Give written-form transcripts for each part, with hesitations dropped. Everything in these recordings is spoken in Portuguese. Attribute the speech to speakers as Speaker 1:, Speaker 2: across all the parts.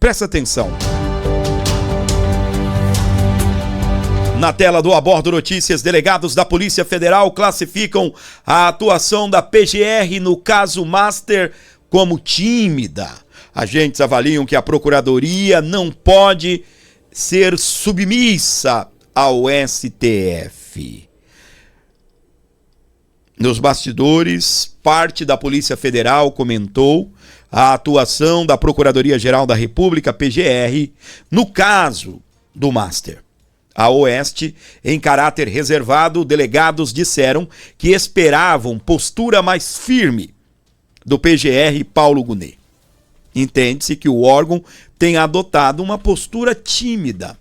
Speaker 1: Presta atenção. Na tela do A Bordo Notícias, delegados da Polícia Federal classificam a atuação da PGR no caso Master como tímida. Agentes avaliam que a Procuradoria não pode ser submissa ao STF. Nos bastidores, parte da Polícia Federal comentou a atuação da Procuradoria-Geral da República, PGR, no caso do Master. A Oeste, em caráter reservado, delegados disseram que esperavam postura mais firme do PGR Paulo Gonet. Entende-se que o órgão tem adotado uma postura tímida.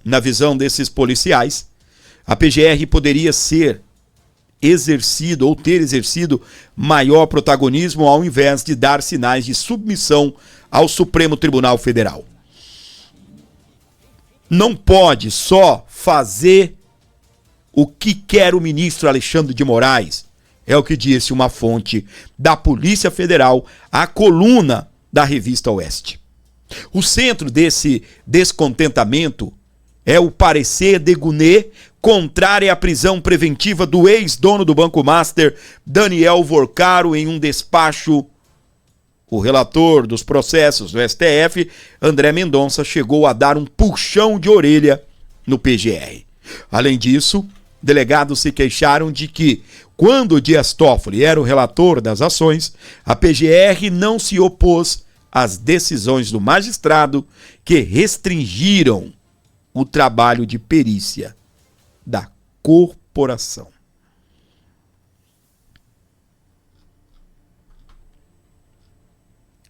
Speaker 1: Na visão desses policiais, a PGR poderia ser exercido ou ter exercido maior protagonismo ao invés de dar sinais de submissão ao Supremo Tribunal Federal. Não pode só fazer o que quer o ministro Alexandre de Moraes, é o que disse uma fonte da Polícia Federal à coluna da revista Oeste. O centro desse descontentamento é o parecer de Gonet contrário à prisão preventiva do ex-dono do Banco Master, Daniel Vorcaro, em um despacho. O relator dos processos do STF, André Mendonça, chegou a dar um puxão de orelha no PGR. Além disso, delegados se queixaram de que, quando Dias Toffoli era o relator das ações, a PGR não se opôs às decisões do magistrado que restringiram o trabalho de perícia da corporação.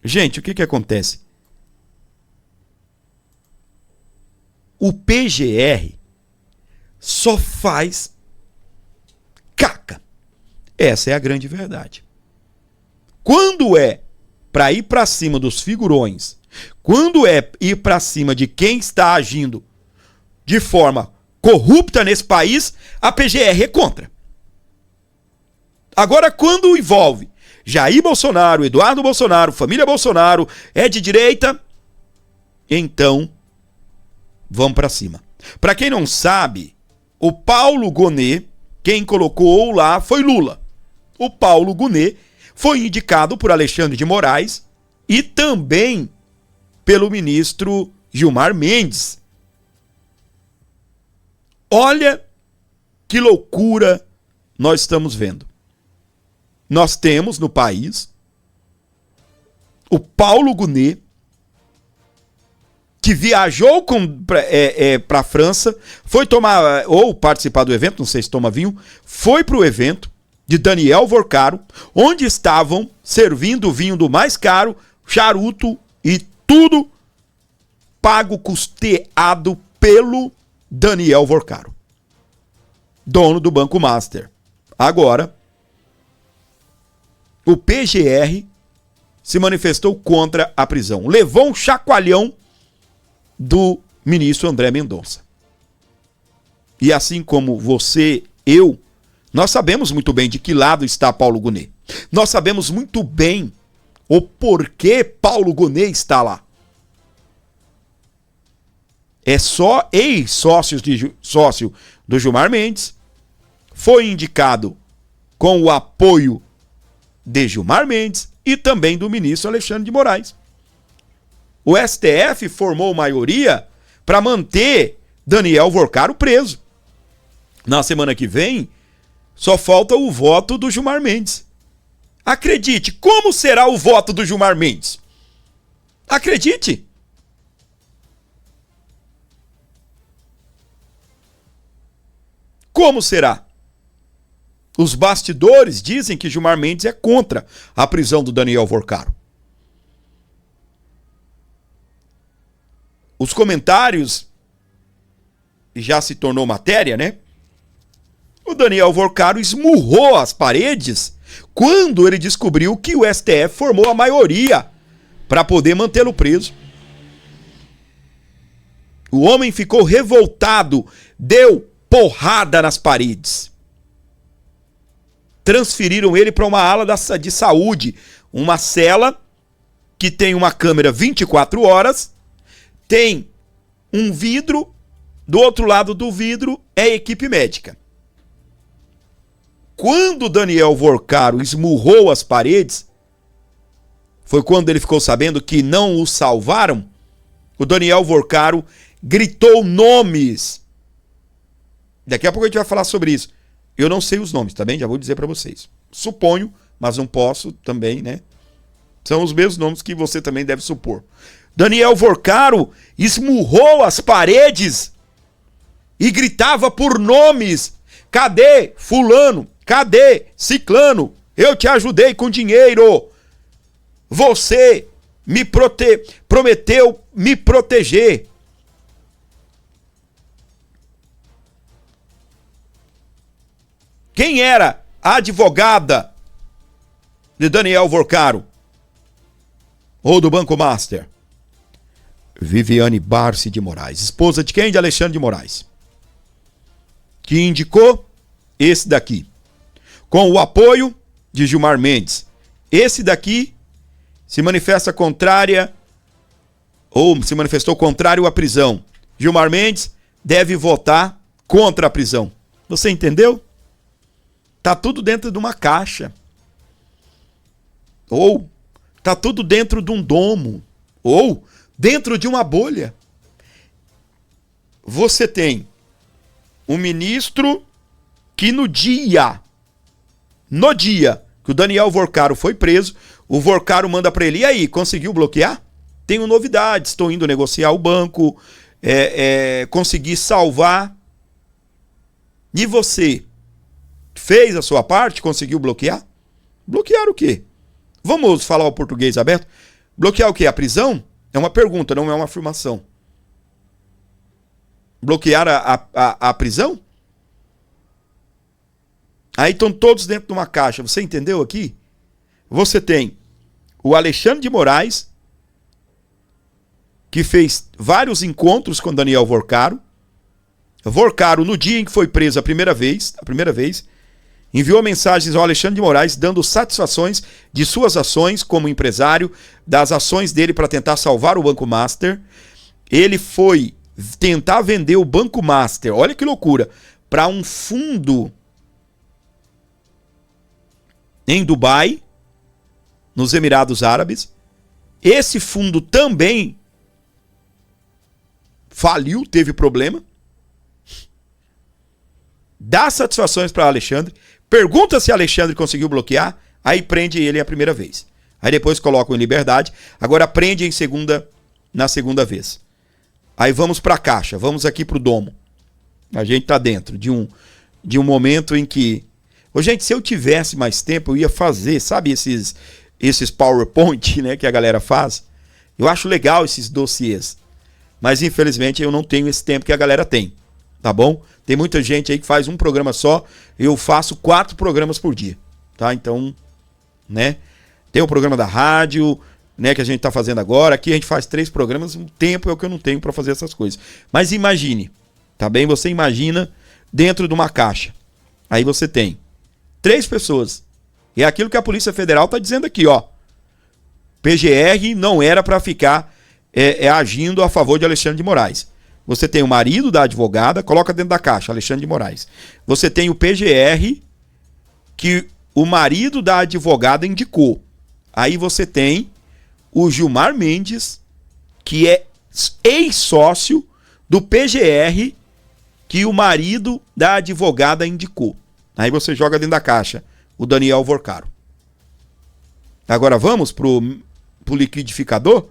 Speaker 1: Gente, o que acontece? O PGR só faz caca. Essa é a grande verdade. Quando é para ir para cima dos figurões, quando é ir para cima de quem está agindo de forma corrupta nesse país, a PGR é contra. Agora, quando envolve Jair Bolsonaro, Eduardo Bolsonaro, família Bolsonaro, é de direita, então vamos para cima. Para quem não sabe, o Paulo Gonet, quem colocou lá foi Lula. O Paulo Gonet foi indicado por Alexandre de Moraes e também pelo ministro Gilmar Mendes. Olha que loucura nós estamos vendo. Nós temos no país o Paulo Gonet, que viajou para a França, foi tomar, ou participar do evento, não sei se toma vinho, foi para o evento de Daniel Vorcaro, onde estavam servindo o vinho do mais caro, charuto e tudo pago, custeado pelo Daniel Vorcaro, dono do Banco Master. Agora, o PGR se manifestou contra a prisão. Levou um chacoalhão do ministro André Mendonça. E assim como você, eu, nós sabemos muito bem de que lado está Paulo Gonet. Nós sabemos muito bem o porquê Paulo Gonet está lá. É só ex-sócio do Gilmar Mendes, foi indicado com o apoio de Gilmar Mendes e também do ministro Alexandre de Moraes. O STF formou maioria para manter Daniel Vorcaro preso. Na semana que vem, só falta o voto do Gilmar Mendes. Acredite, como será o voto do Gilmar Mendes? Acredite. Como será? Os bastidores dizem que Gilmar Mendes é contra a prisão do Daniel Vorcaro. Os comentários, já se tornou matéria, né? O Daniel Vorcaro esmurrou as paredes quando ele descobriu que o STF formou a maioria para poder mantê-lo preso. O homem ficou revoltado, deu porrada nas paredes. Transferiram ele para uma ala de saúde, uma cela que tem uma câmera 24 horas, tem um vidro, do outro lado do vidro é a equipe médica. Quando Daniel Vorcaro esmurrou as paredes, foi quando ele ficou sabendo que não o salvaram. O Daniel Vorcaro gritou nomes. Daqui a pouco a gente vai falar sobre isso. Eu não sei os nomes, tá bem? Já vou dizer para vocês. Suponho, mas não posso também, né? São os mesmos nomes que você também deve supor. Daniel Vorcaro esmurrou as paredes e gritava por nomes. Cadê fulano? Cadê ciclano? Eu te ajudei com dinheiro. Você me prometeu me proteger. Quem era a advogada de Daniel Vorcaro? Ou do Banco Master? Viviane Barsi de Moraes. Esposa de quem? De Alexandre de Moraes. Que indicou esse daqui. Com o apoio de Gilmar Mendes. Esse daqui se manifesta contrária ou se manifestou contrário à prisão. Gilmar Mendes deve votar contra a prisão. Você entendeu? Tá tudo dentro de uma caixa. Ou tá tudo dentro de um domo. Ou dentro de uma bolha. Você tem um ministro que no dia que o Daniel Vorcaro foi preso, o Vorcaro manda para ele: e aí, conseguiu bloquear? Tenho novidades, estou indo negociar o banco, consegui salvar. E você fez a sua parte? Conseguiu bloquear? Bloquear o quê? Vamos falar o português aberto? Bloquear o quê? A prisão? É uma pergunta, não é uma afirmação. Bloquear a prisão? Aí estão todos dentro de uma caixa. Você entendeu aqui? Você tem o Alexandre de Moraes, que fez vários encontros com Daniel Vorcaro. Vorcaro, no dia em que foi preso a primeira vez, enviou mensagens ao Alexandre de Moraes dando satisfações de suas ações como empresário, das ações dele para tentar salvar o Banco Master. Ele foi tentar vender o Banco Master, olha que loucura, para um fundo em Dubai, nos Emirados Árabes. Esse fundo também faliu, teve problema. Dá satisfações para Alexandre, pergunta se Alexandre conseguiu bloquear, aí prende ele a primeira vez. Aí depois colocam em liberdade, agora prende na segunda vez. Aí vamos para a caixa, vamos aqui para o domo. A gente está dentro de um momento em que... Ô, gente, se eu tivesse mais tempo, eu ia fazer, sabe esses PowerPoint, né, que a galera faz? Eu acho legal esses dossiês. Mas, infelizmente, eu não tenho esse tempo que a galera tem. Tá bom? Tem muita gente aí que faz um programa só. Eu faço 4 programas por dia. Tá? Então, né? Tem o programa da rádio, né, que a gente tá fazendo agora. Aqui a gente faz 3 programas. O tempo é o que eu não tenho para fazer essas coisas. Mas imagine, tá bem? Você imagina dentro de uma caixa. Aí você tem 3 pessoas. E é aquilo que a Polícia Federal tá dizendo aqui, ó. PGR não era para ficar agindo a favor de Alexandre de Moraes. Você tem o marido da advogada, coloca dentro da caixa, Alexandre de Moraes. Você tem o PGR, que o marido da advogada indicou. Aí você tem o Gilmar Mendes, que é ex-sócio do PGR, que o marido da advogada indicou. Aí você joga dentro da caixa o Daniel Vorcaro. Agora vamos pro liquidificador?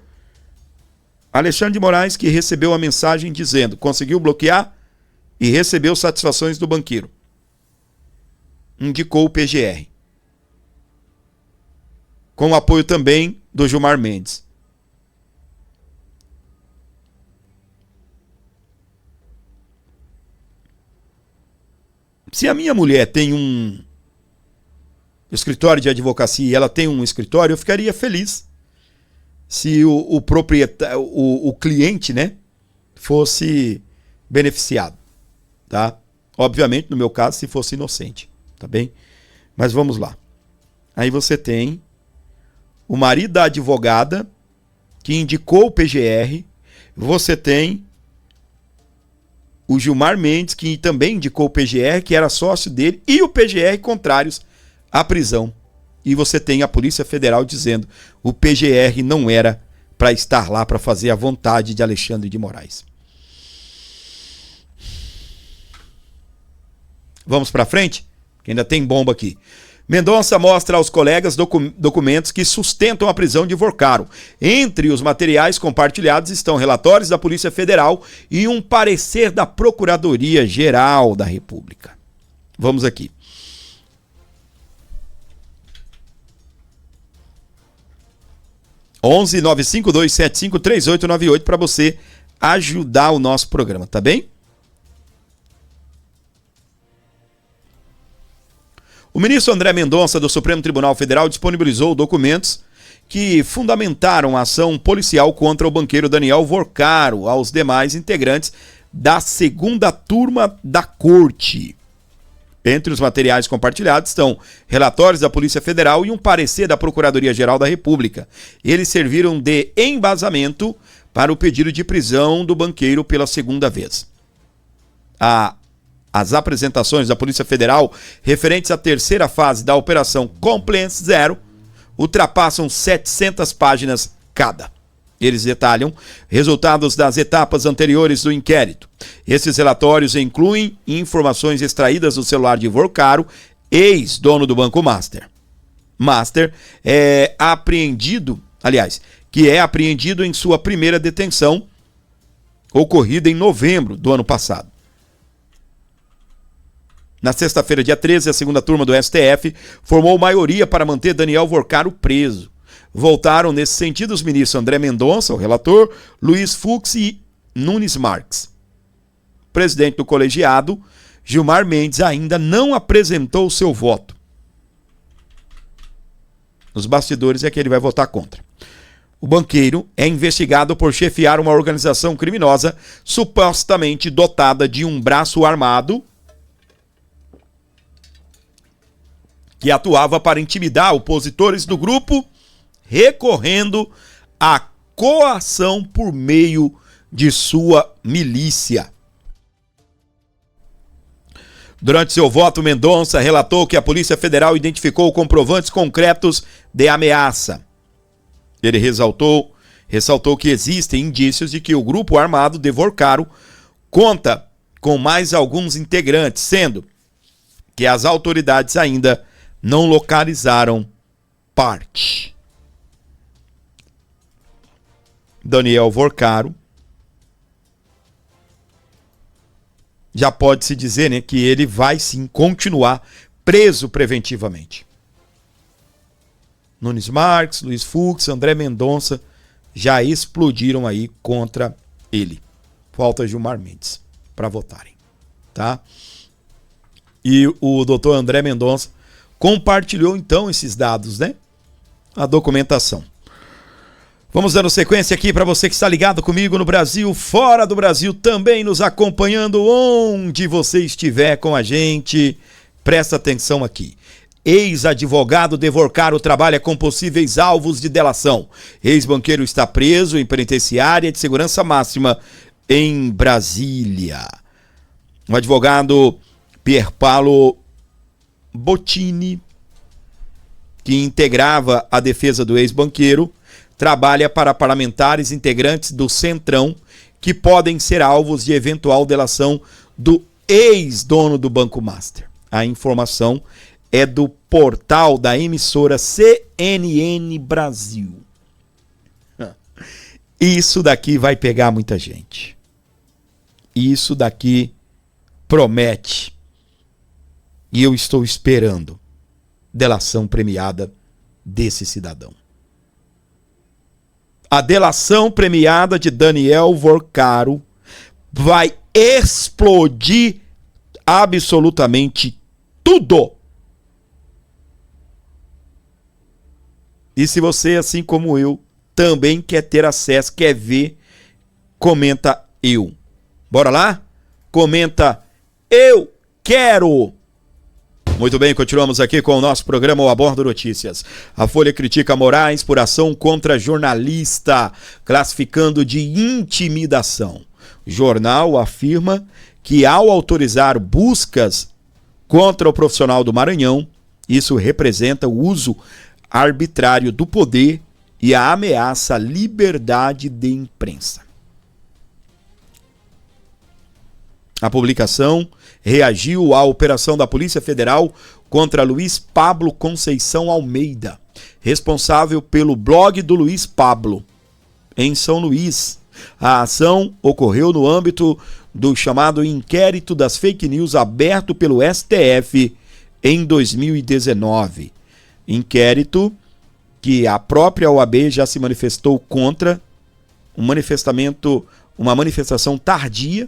Speaker 1: Alexandre de Moraes, que recebeu a mensagem dizendo: conseguiu bloquear e recebeu satisfações do banqueiro. Indicou o PGR. Com o apoio também do Gilmar Mendes. Se a minha mulher tem um escritório de advocacia e ela tem um escritório, eu ficaria feliz se o proprietário, o cliente, né, fosse beneficiado, tá? Obviamente, no meu caso, se fosse inocente, tá bem? Mas vamos lá. Aí você tem o marido da advogada que indicou o PGR, você tem o Gilmar Mendes, que também indicou o PGR, que era sócio dele, e o PGR contrários à prisão. E você tem a Polícia Federal dizendo que o PGR não era para estar lá para fazer a vontade de Alexandre de Moraes. Vamos para frente? Que ainda tem bomba aqui. Mendonça mostra aos colegas documentos que sustentam a prisão de Vorcaro. Entre os materiais compartilhados estão relatórios da Polícia Federal e um parecer da Procuradoria-Geral da República. Vamos aqui. (11 95275 3898) para você ajudar o nosso programa, tá bem? O ministro André Mendonça, do Supremo Tribunal Federal, disponibilizou documentos que fundamentaram a ação policial contra o banqueiro Daniel Vorcaro aos demais integrantes da segunda turma da corte. Entre os materiais compartilhados estão relatórios da Polícia Federal e um parecer da Procuradoria-Geral da República. Eles serviram de embasamento para o pedido de prisão do banqueiro pela segunda vez. As apresentações da Polícia Federal referentes à terceira fase da Operação Compliance Zero ultrapassam 700 páginas cada. Eles detalham resultados das etapas anteriores do inquérito. Esses relatórios incluem informações extraídas do celular de Vorcaro, ex-dono do Banco Master. Master é apreendido, que é apreendido em sua primeira detenção, ocorrida em novembro do ano passado. Na sexta-feira, dia 13, a segunda turma do STF formou maioria para manter Daniel Vorcaro preso. Voltaram nesse sentido os ministros André Mendonça, o relator, Luiz Fux e Nunes Marques. O presidente do colegiado, Gilmar Mendes, ainda não apresentou o seu voto. Nos bastidores é que ele vai votar contra. O banqueiro é investigado por chefiar uma organização criminosa supostamente dotada de um braço armado que atuava para intimidar opositores do grupo, recorrendo à coação por meio de sua milícia. Durante seu voto, Mendonça relatou que a Polícia Federal identificou comprovantes concretos de ameaça. Ele ressaltou que existem indícios de que o grupo armado de Vorcaro conta com mais alguns integrantes, sendo que as autoridades ainda não localizaram parte. Daniel Vorcaro, já pode-se dizer, né, que ele vai sim continuar preso preventivamente. Nunes Marques, Luiz Fux, André Mendonça já explodiram aí contra ele. Falta Gilmar Mendes para votarem, tá? E o doutor André Mendonça compartilhou então esses dados, né? A documentação. Vamos dando sequência aqui para você que está ligado comigo no Brasil, fora do Brasil, também nos acompanhando onde você estiver com a gente. Presta atenção aqui. Ex-advogado de Vorcaro trabalha com possíveis alvos de delação. Ex-banqueiro está preso em penitenciária de segurança máxima em Brasília. O advogado Pierpaolo Bottini, que integrava a defesa do ex-banqueiro, trabalha para parlamentares integrantes do Centrão que podem ser alvos de eventual delação do ex-dono do Banco Master. A informação é do portal da emissora CNN Brasil. Isso daqui vai pegar muita gente. Isso daqui promete. E eu estou esperando delação premiada desse cidadão. A delação premiada de Daniel Vorcaro vai explodir absolutamente tudo. E se você, assim como eu, também quer ter acesso, quer ver, comenta eu. Bora lá? Comenta eu quero. Muito bem, continuamos aqui com o nosso programa O Abordo Notícias. A Folha critica Moraes por ação contra jornalista, classificando de intimidação. O jornal afirma que ao autorizar buscas contra o profissional do Maranhão, isso representa o uso arbitrário do poder e a ameaça à liberdade de imprensa. A publicação reagiu à operação da Polícia Federal contra Luiz Pablo Conceição Almeida, responsável pelo blog do Luiz Pablo, em São Luís. A ação ocorreu no âmbito do chamado inquérito das fake news aberto pelo STF em 2019. Inquérito que a própria OAB já se manifestou contra, uma manifestação tardia,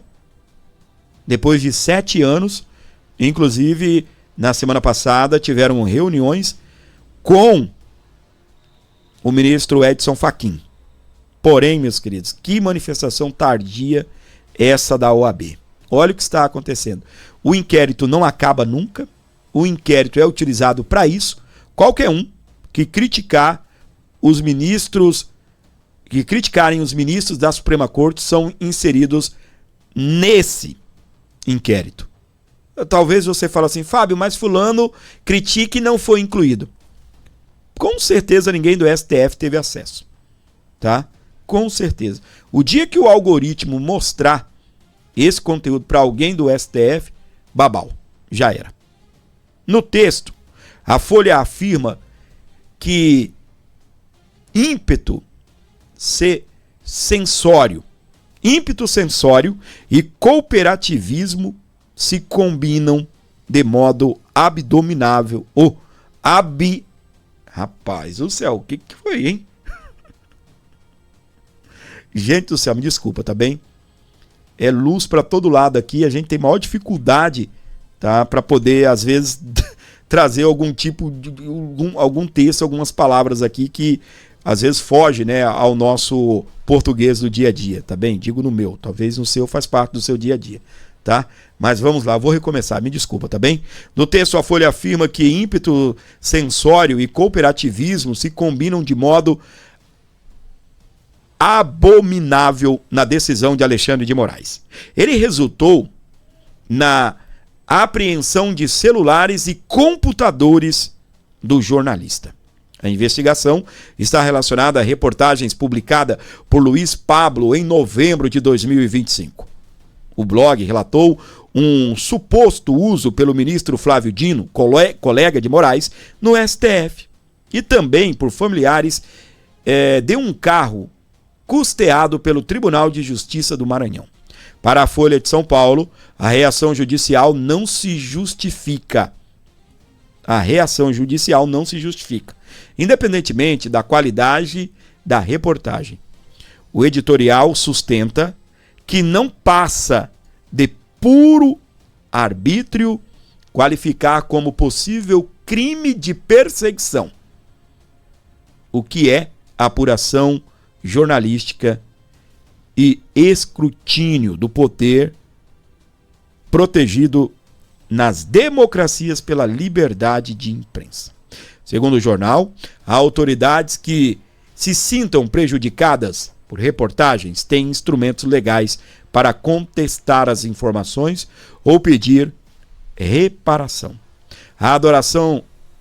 Speaker 1: depois de 7 anos. Inclusive, na semana passada, tiveram reuniões com o ministro Edson Fachin. Porém, meus queridos, que manifestação tardia essa da OAB. Olha o que está acontecendo. O inquérito não acaba nunca. O inquérito é utilizado para isso. Qualquer um que criticar os ministros, que criticarem os ministros da Suprema Corte são inseridos nesse inquérito. Talvez você fale assim, Fábio, mas fulano critique e não foi incluído. Com certeza ninguém do STF teve acesso, tá? Com certeza. O dia que o algoritmo mostrar esse conteúdo para alguém do STF, babau, já era. No texto, a Folha afirma que ímpeto sensório e cooperativismo se combinam de modo abominável. Rapaz do céu, o que foi, hein? Gente do céu, me desculpa, tá bem? É luz para todo lado aqui, a gente tem maior dificuldade, tá? Para poder, às vezes, trazer algum tipo de algum texto, algumas palavras aqui que às vezes foge, né, ao nosso português do dia a dia, tá bem? Digo no meu, talvez no seu faz parte do seu dia a dia, tá? Mas vamos lá, vou recomeçar, me desculpa, tá bem? No texto a Folha afirma que ímpeto sensório e cooperativismo se combinam de modo abominável na decisão de Alexandre de Moraes. Ele resultou na apreensão de celulares e computadores do jornalista. A investigação está relacionada a reportagens publicadas por Luiz Pablo em novembro de 2025. O blog relatou um suposto uso pelo ministro Flávio Dino, colega de Moraes, no STF, e também por familiares de um carro custeado pelo Tribunal de Justiça do Maranhão. Para a Folha de São Paulo, a reação judicial não se justifica. Independentemente da qualidade da reportagem. O editorial sustenta que não passa de puro arbítrio qualificar como possível crime de perseguição, o que é apuração jornalística e escrutínio do poder protegido nas democracias pela liberdade de imprensa. Segundo o jornal, há autoridades que se sintam prejudicadas por reportagens têm instrumentos legais para contestar as informações ou pedir reparação. A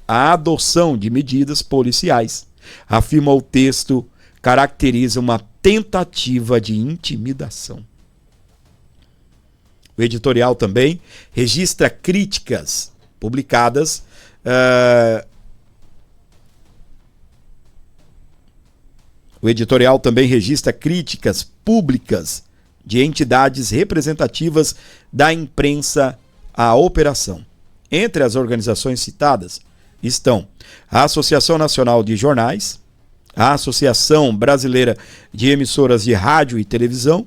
Speaker 1: adoção de medidas policiais, afirma o texto, caracteriza uma tentativa de intimidação. O editorial também registra críticas publicadas públicas de entidades representativas da imprensa à operação. Entre as organizações citadas estão a Associação Nacional de Jornais, a Associação Brasileira de Emissoras de Rádio e Televisão,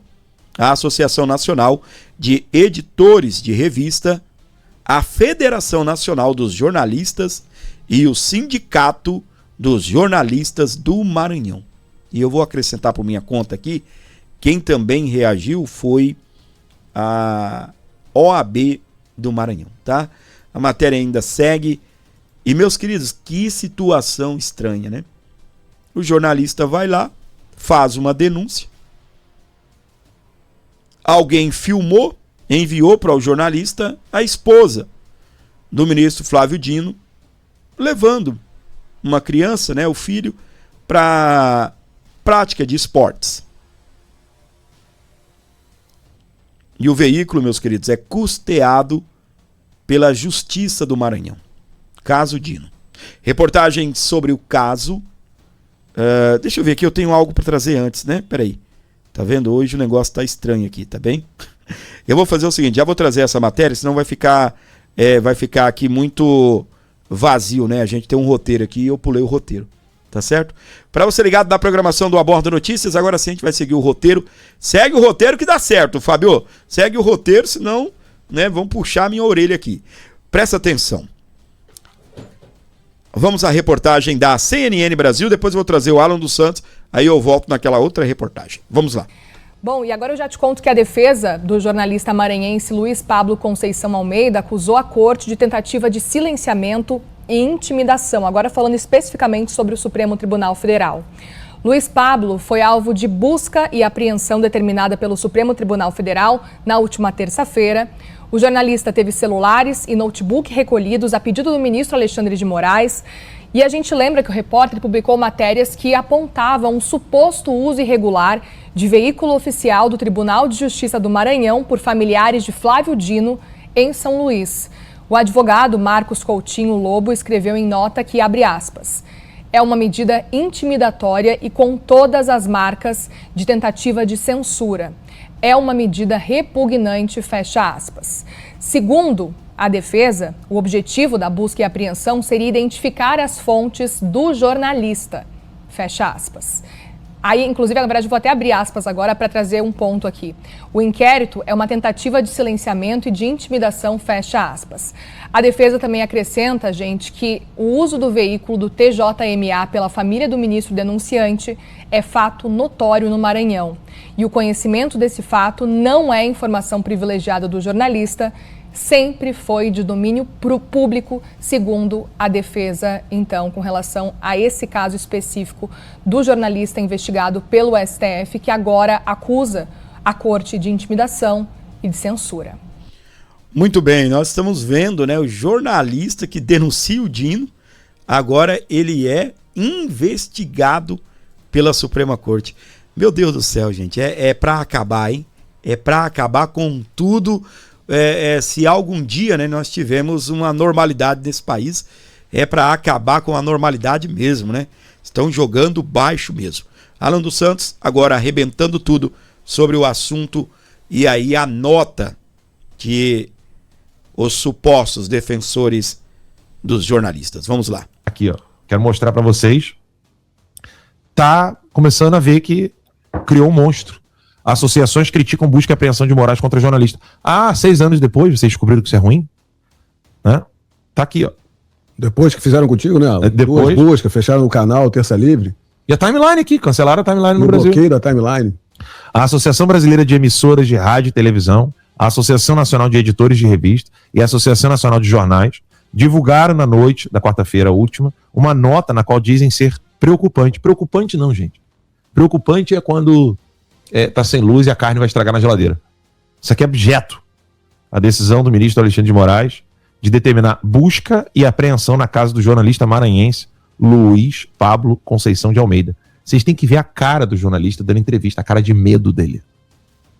Speaker 1: a Associação Nacional de Editores de Revista, a Federação Nacional dos Jornalistas e o Sindicato dos Jornalistas do Maranhão. E eu vou acrescentar por minha conta aqui, quem também reagiu foi a OAB do Maranhão, tá? A matéria ainda segue. E, meus queridos, que situação estranha, né? O jornalista vai lá, faz uma denúncia. Alguém filmou, enviou para o jornalista a esposa do ministro Flávio Dino, levando uma criança, né, o filho, para prática de esportes. E o veículo, meus queridos, é custeado pela Justiça do Maranhão. Caso Dino. Reportagem sobre o caso. Deixa eu ver aqui, eu tenho algo para trazer antes, né? Peraí. Tá vendo? Hoje o negócio tá estranho aqui, tá bem? Eu vou fazer o seguinte, já vou trazer essa matéria, senão vai ficar aqui muito vazio, né? A gente tem um roteiro aqui e eu pulei o roteiro, tá certo? Para você ligado na programação do Aborda Notícias, agora sim a gente vai seguir o roteiro. Segue o roteiro que dá certo, Fábio. Segue o roteiro, senão, né, vão puxar a minha orelha aqui. Presta atenção. Vamos à reportagem da CNN Brasil, depois eu vou trazer o Alan dos Santos, aí eu volto naquela outra reportagem. Vamos lá.
Speaker 2: Bom, e agora eu já te conto que a defesa do jornalista maranhense Luiz Pablo Conceição Almeida acusou a corte de tentativa de silenciamento e intimidação, agora falando especificamente sobre o Supremo Tribunal Federal. Luiz Pablo foi alvo de busca e apreensão determinada pelo Supremo Tribunal Federal na última terça-feira. O jornalista teve celulares e notebook recolhidos a pedido do ministro Alexandre de Moraes. E a gente lembra que o repórter publicou matérias que apontavam um suposto uso irregular de veículo oficial do Tribunal de Justiça do Maranhão por familiares de Flávio Dino em São Luís. O advogado Marcos Coutinho Lobo escreveu em nota que, abre aspas, é uma medida intimidatória e com todas as marcas de tentativa de censura. É uma medida repugnante, fecha aspas. Segundo a defesa, o objetivo da busca e apreensão seria identificar as fontes do jornalista, fecha aspas. Aí, inclusive, na verdade, vou até abrir aspas agora para trazer um ponto aqui. O inquérito é uma tentativa de silenciamento e de intimidação, fecha aspas. A defesa também acrescenta, gente, que o uso do veículo do TJMA pela família do ministro denunciante é fato notório no Maranhão. E o conhecimento desse fato não é informação privilegiada do jornalista, sempre foi de domínio público, segundo a defesa, então, com relação a esse caso específico do jornalista investigado pelo STF, que agora acusa a corte de intimidação e de censura.
Speaker 1: Muito bem, nós estamos vendo, né, o jornalista que denuncia o Dino, agora ele é investigado pela Suprema Corte. Meu Deus do céu, gente, é para acabar, hein? É para acabar com tudo. Se algum dia, né, nós tivemos uma normalidade nesse país, é para acabar com a normalidade mesmo, né? Estão jogando baixo mesmo. Alan dos Santos agora arrebentando tudo sobre o assunto e aí a nota que os supostos defensores dos jornalistas. Vamos lá.
Speaker 3: Aqui, ó, quero mostrar para vocês. Tá começando a ver que criou um monstro. Associações criticam busca e apreensão de Moraes contra jornalista. 6 anos depois, vocês descobriram que isso é ruim? Né? Tá aqui, ó.
Speaker 4: Depois que fizeram contigo, né?
Speaker 3: Depois.
Speaker 4: Duas buscas, fecharam o canal Terça Livre.
Speaker 3: E a timeline aqui, cancelaram a timeline no Brasil.
Speaker 4: Bloqueio da timeline.
Speaker 3: A Associação Brasileira de Emissoras de Rádio e Televisão, a Associação Nacional de Editores de Revista e a Associação Nacional de Jornais divulgaram na noite da quarta-feira última uma nota na qual dizem ser preocupante. Preocupante não, gente. Preocupante é quando tá sem luz e a carne vai estragar na geladeira. Isso aqui é abjeto. A decisão do ministro Alexandre de Moraes de determinar busca e apreensão na casa do jornalista maranhense Luiz Pablo Conceição de Almeida. Vocês têm que ver a cara do jornalista dando entrevista, a cara de medo dele.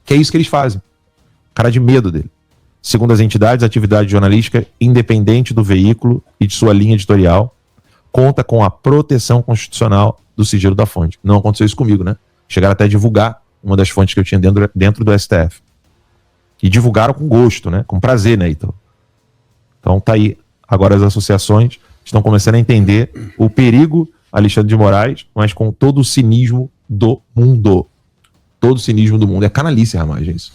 Speaker 3: Que é isso que eles fazem. Cara de medo dele. Segundo as entidades, a atividade jornalística, independente do veículo e de sua linha editorial, conta com a proteção constitucional do sigilo da fonte. Não aconteceu isso comigo, né? Chegaram até a divulgar uma das fontes que eu tinha dentro do STF. E divulgaram com gosto, né? Com prazer, né, Ítalo? Então tá aí. Agora as associações estão começando a entender o perigo Alexandre de Moraes, mas com todo o cinismo do mundo. Todo o cinismo do mundo. É canalice, rapaz, isso.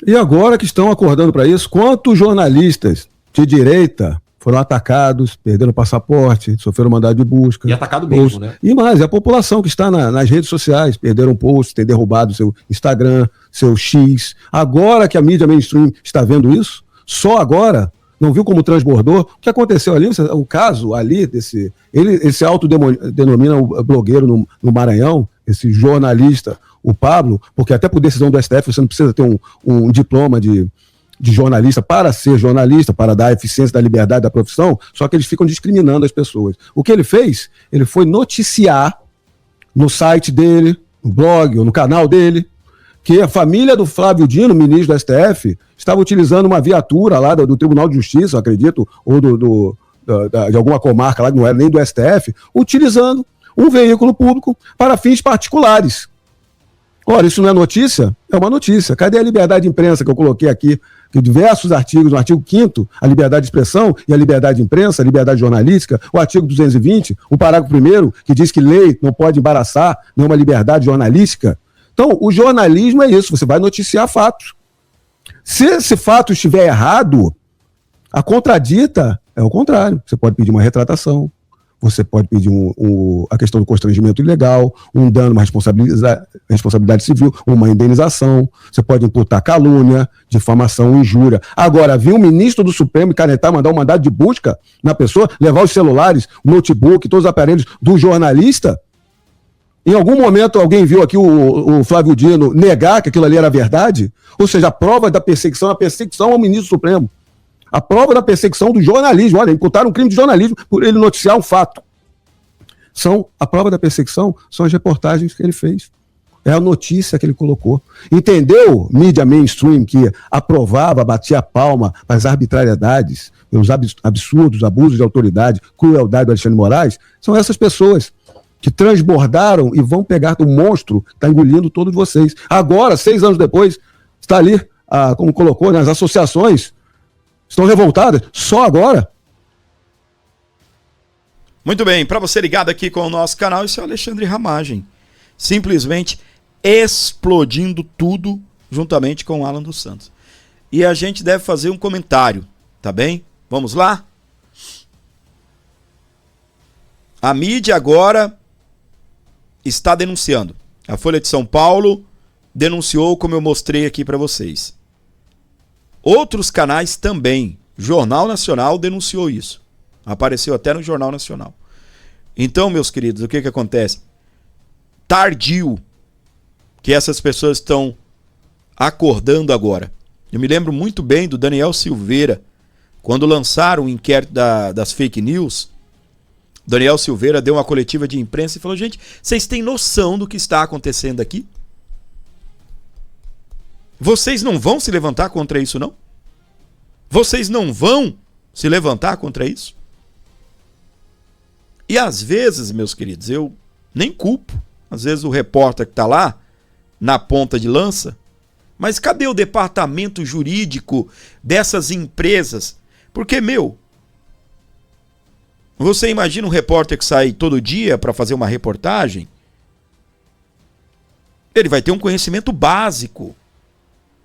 Speaker 4: E agora que estão acordando para isso, quantos jornalistas de direita foram atacados, perderam o passaporte, sofreram mandado de busca.
Speaker 3: E atacado mesmo, né?
Speaker 4: E mais, a população que está nas redes sociais, perderam posts, tem derrubado seu Instagram, seu X. Agora que a mídia mainstream está vendo isso, só agora, Não viu como transbordou? O que aconteceu ali, o caso ali, ele se autodenomina o blogueiro no Maranhão, esse jornalista, o Pablo, porque até por decisão do STF você não precisa ter um diploma de jornalista para ser jornalista, para dar a eficiência da liberdade da profissão, só que eles ficam discriminando as pessoas. O que ele fez? Ele foi noticiar no site dele, no blog ou no canal dele, que a família do Flávio Dino, ministro do STF, estava utilizando uma viatura lá do Tribunal de Justiça, eu acredito, ou de alguma comarca lá, que não era nem do STF, utilizando um veículo público para fins particulares. Ora, isso não é notícia? É uma notícia. Cadê a liberdade de imprensa que eu coloquei aqui? Que diversos artigos, no artigo 5º, a liberdade de expressão e a liberdade de imprensa, a liberdade jornalística, o artigo 220, o parágrafo 1º, que diz que lei não pode embaraçar nenhuma liberdade jornalística. Então, o jornalismo é isso, você vai noticiar fatos. Se esse fato estiver errado, a contradita é o contrário. Você pode pedir uma retratação, você pode pedir a questão do constrangimento ilegal, um dano, uma responsabilidade civil, uma indenização, você pode imputar calúnia, difamação, injúria. Agora, vir um ministro do Supremo e canetar, mandar um mandado de busca na pessoa, levar os celulares, o notebook, todos os aparelhos do jornalista. Em algum momento alguém viu aqui o Flávio Dino negar que aquilo ali era verdade? Ou seja, a prova da perseguição, a perseguição ao ministro Supremo. A prova da perseguição do jornalismo. Olha, imputaram um crime de jornalismo por ele noticiar um fato. A prova da perseguição são as reportagens que ele fez. É a notícia que ele colocou. Entendeu, mídia mainstream, que aprovava, batia a palma para as arbitrariedades, os absurdos, abusos de autoridade, crueldade do Alexandre de Moraes? São essas pessoas que transbordaram e vão pegar o monstro que está engolindo todos vocês. Agora, 6 anos depois, está ali, como colocou, as associações estão revoltadas, só agora.
Speaker 1: Muito bem, para você ligado aqui com o nosso canal, esse é o Alexandre Ramagem. Simplesmente explodindo tudo juntamente com o Alan dos Santos. E a gente deve fazer um comentário, tá bem? Vamos lá? A mídia agora está denunciando. A Folha de São Paulo denunciou, como eu mostrei aqui para vocês. Outros canais também. Jornal Nacional denunciou isso. Apareceu até no Jornal Nacional. Então, meus queridos, o que acontece? Tardio que essas pessoas estão acordando agora. Eu me lembro muito bem do Daniel Silveira, quando lançaram o inquérito das fake news. Daniel Silveira deu uma coletiva de imprensa e falou: gente, vocês têm noção do que está acontecendo aqui? Vocês não vão se levantar contra isso, não? Vocês não vão se levantar contra isso? E às vezes, meus queridos, eu nem culpo. Às vezes o repórter que está lá, na ponta de lança, mas cadê o departamento jurídico dessas empresas? Porque, você imagina um repórter que sai todo dia para fazer uma reportagem? Ele vai ter um conhecimento básico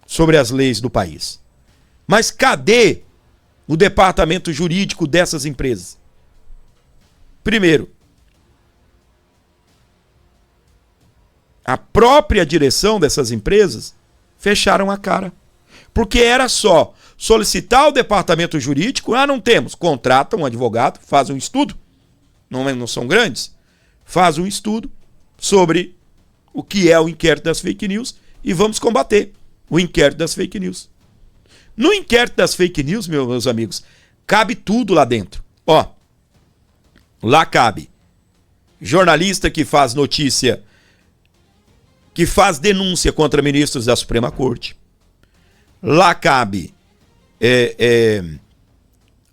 Speaker 1: sobre as leis do país. Mas cadê o departamento jurídico dessas empresas? Primeiro, a própria direção dessas empresas fecharam a cara. Porque era só solicitar o departamento jurídico, não temos, contrata um advogado, faz um estudo, não são grandes, faz um estudo sobre o que é o inquérito das fake news e vamos combater o inquérito das fake news. No inquérito das fake news, meus amigos, cabe tudo lá dentro. Lá cabe jornalista que faz notícia, que faz denúncia contra ministros da Suprema Corte. Lá cabe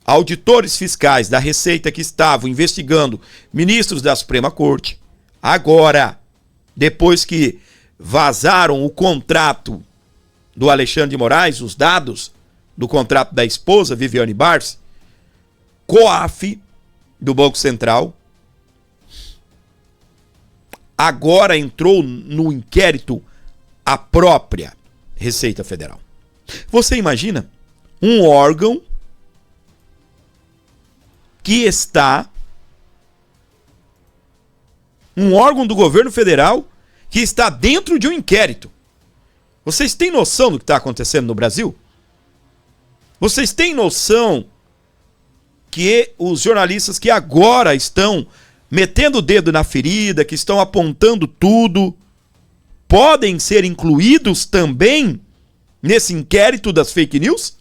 Speaker 1: auditores fiscais da Receita que estavam investigando ministros da Suprema Corte. Agora, depois que vazaram o contrato do Alexandre de Moraes, os dados do contrato da esposa, Viviane Barsi, COAF, do Banco Central, agora entrou no inquérito a própria Receita Federal. Você imagina um órgão que está... um órgão do governo federal que está dentro de um inquérito. Vocês têm noção do que está acontecendo no Brasil? Vocês têm noção que os jornalistas que agora estão metendo o dedo na ferida, que estão apontando tudo, podem ser incluídos também nesse inquérito das fake news?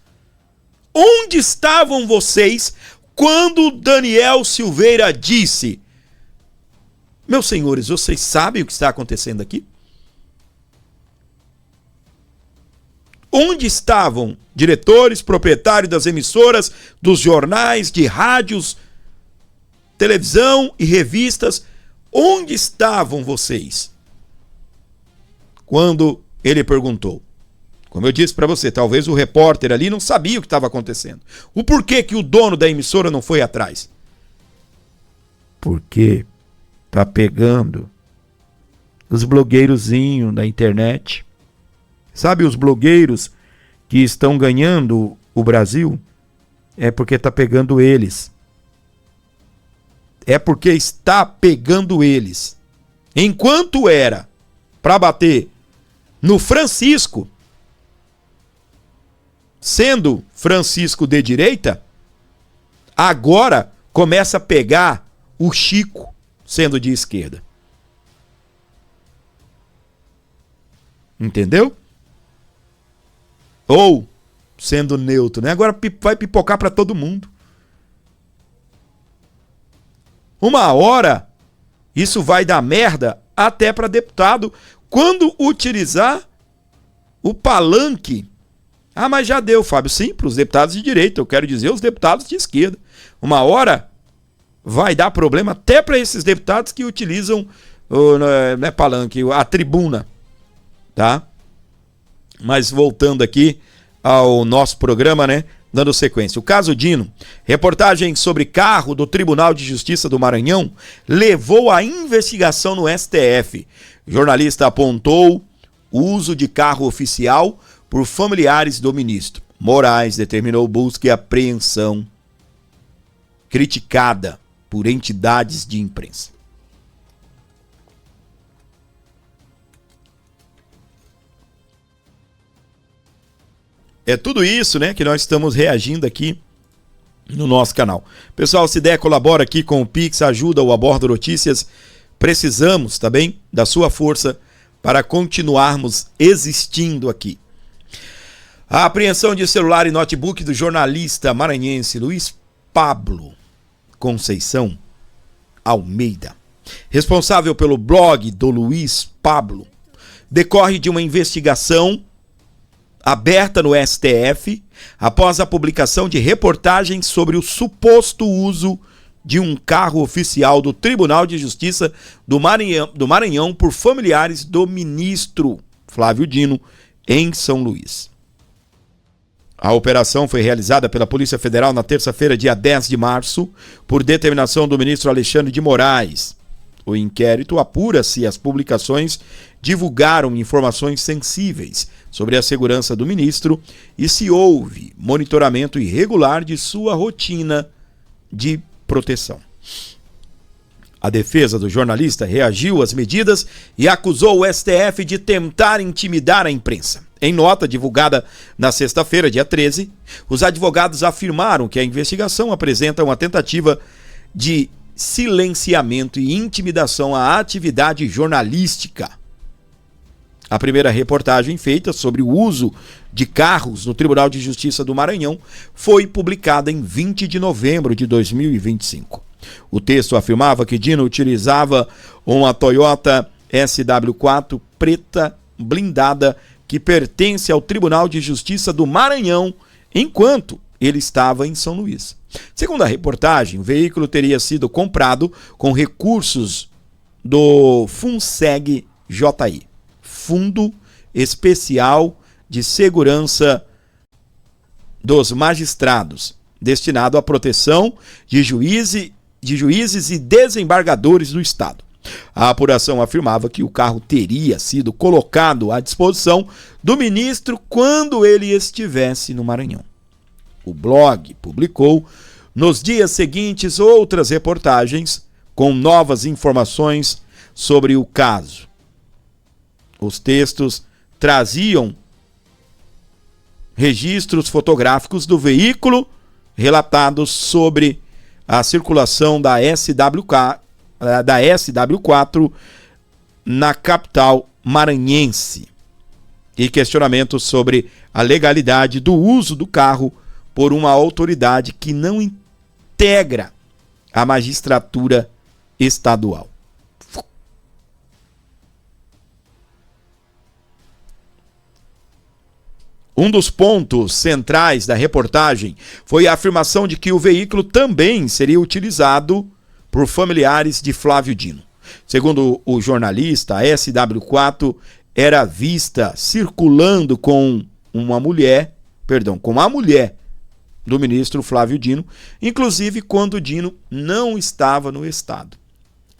Speaker 1: Onde estavam vocês quando Daniel Silveira disse: meus senhores, vocês sabem o que está acontecendo aqui? Onde estavam diretores, proprietários das emissoras, dos jornais, de rádios, televisão e revistas? Onde estavam vocês quando ele perguntou? Como eu disse para você, talvez o repórter ali não sabia o que estava acontecendo. O porquê que o dono da emissora não foi atrás? Porque tá pegando os blogueirozinhos da internet. Sabe os blogueiros que estão ganhando o Brasil? É porque tá pegando eles. É porque está pegando eles. Enquanto era para bater no Francisco, sendo Francisco de direita, agora começa a pegar o Chico, sendo de esquerda. Entendeu? Ou sendo neutro, né? Agora vai pipocar para todo mundo. Uma hora isso vai dar merda até para deputado quando utilizar o palanque. Ah, mas já deu, Fábio. Sim, para os deputados de direita, eu quero dizer os deputados de esquerda. Uma hora vai dar problema até para esses deputados que utilizam não é palanque, a tribuna, tá? Mas voltando aqui ao nosso programa, né? Dando sequência. O caso Dino, reportagem sobre carro do Tribunal de Justiça do Maranhão, levou à investigação no STF. O jornalista apontou o uso de carro oficial por familiares do ministro. Moraes determinou busca e apreensão, criticada por entidades de imprensa. É tudo isso, né, que nós estamos reagindo aqui no nosso canal. Pessoal, se der, colabora aqui com o Pix, ajuda o Abordo Notícias. Precisamos, tá bem, da sua força para continuarmos existindo aqui. A apreensão de celular e notebook do jornalista maranhense Luiz Pablo Conceição Almeida, responsável pelo blog do Luiz Pablo, decorre de uma investigação aberta no STF após a publicação de reportagens sobre o suposto uso de um carro oficial do Tribunal de Justiça do Maranhão por familiares do ministro Flávio Dino em São Luís. A operação foi realizada pela Polícia Federal na terça-feira, dia 10 de março, por determinação do ministro Alexandre de Moraes. O inquérito apura se as publicações divulgaram informações sensíveis sobre a segurança do ministro e se houve monitoramento irregular de sua rotina de proteção. A defesa do jornalista reagiu às medidas e acusou o STF de tentar intimidar a imprensa. Em nota divulgada na sexta-feira, dia 13, os advogados afirmaram que a investigação apresenta uma tentativa de silenciamento e intimidação à atividade jornalística. A primeira reportagem feita sobre o uso de carros no Tribunal de Justiça do Maranhão foi publicada em 20 de novembro de 2025. O texto afirmava que Dino utilizava uma Toyota SW4 preta blindada que pertence ao Tribunal de Justiça do Maranhão enquanto ele estava em São Luís. Segundo a reportagem, o veículo teria sido comprado com recursos do FUNSEG-JI, Fundo Especial de Segurança dos Magistrados, destinado à proteção de juízes e desembargadores do Estado. A apuração afirmava que o carro teria sido colocado à disposição do ministro quando ele estivesse no Maranhão. O blog publicou nos dias seguintes outras reportagens com novas informações sobre o caso. Os textos traziam registros fotográficos do veículo relatados sobre a circulação da SW4 na capital maranhense e questionamentos sobre a legalidade do uso do carro por uma autoridade que não integra a magistratura estadual. Um dos pontos centrais da reportagem foi a afirmação de que o veículo também seria utilizado por familiares de Flávio Dino. Segundo o jornalista, a SW4 era vista circulando com a mulher do ministro Flávio Dino, inclusive quando Dino não estava no estado.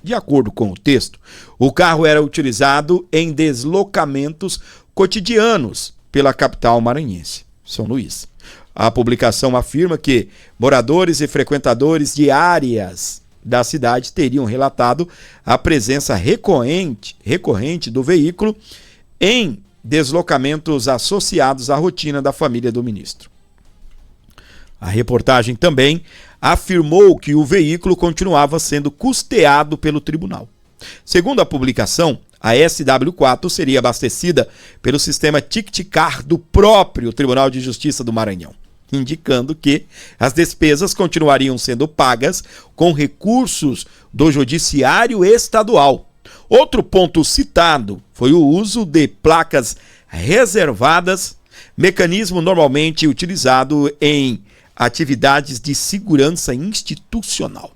Speaker 1: De acordo com o texto, o carro era utilizado em deslocamentos cotidianos pela capital maranhense, São Luís. A publicação afirma que moradores e frequentadores de áreas da cidade teriam relatado a presença recorrente do veículo em deslocamentos associados à rotina da família do ministro. A reportagem também afirmou que o veículo continuava sendo custeado pelo tribunal. Segundo a publicação, a SW4 seria abastecida pelo sistema Tic-Car do próprio Tribunal de Justiça do Maranhão, indicando que as despesas continuariam sendo pagas com recursos do Judiciário Estadual. Outro ponto citado foi o uso de placas reservadas, mecanismo normalmente utilizado em atividades de segurança institucional.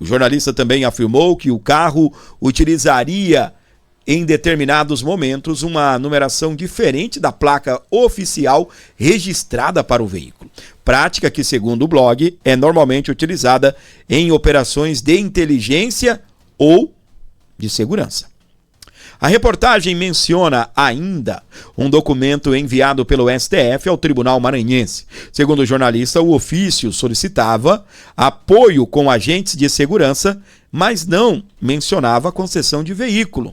Speaker 1: O jornalista também afirmou que o carro utilizaria em determinados momentos uma numeração diferente da placa oficial registrada para o veículo. Prática que, segundo o blog, é normalmente utilizada em operações de inteligência ou de segurança. A reportagem menciona ainda um documento enviado pelo STF ao Tribunal Maranhense. Segundo o jornalista, o ofício solicitava apoio com agentes de segurança, mas não mencionava a concessão de veículo.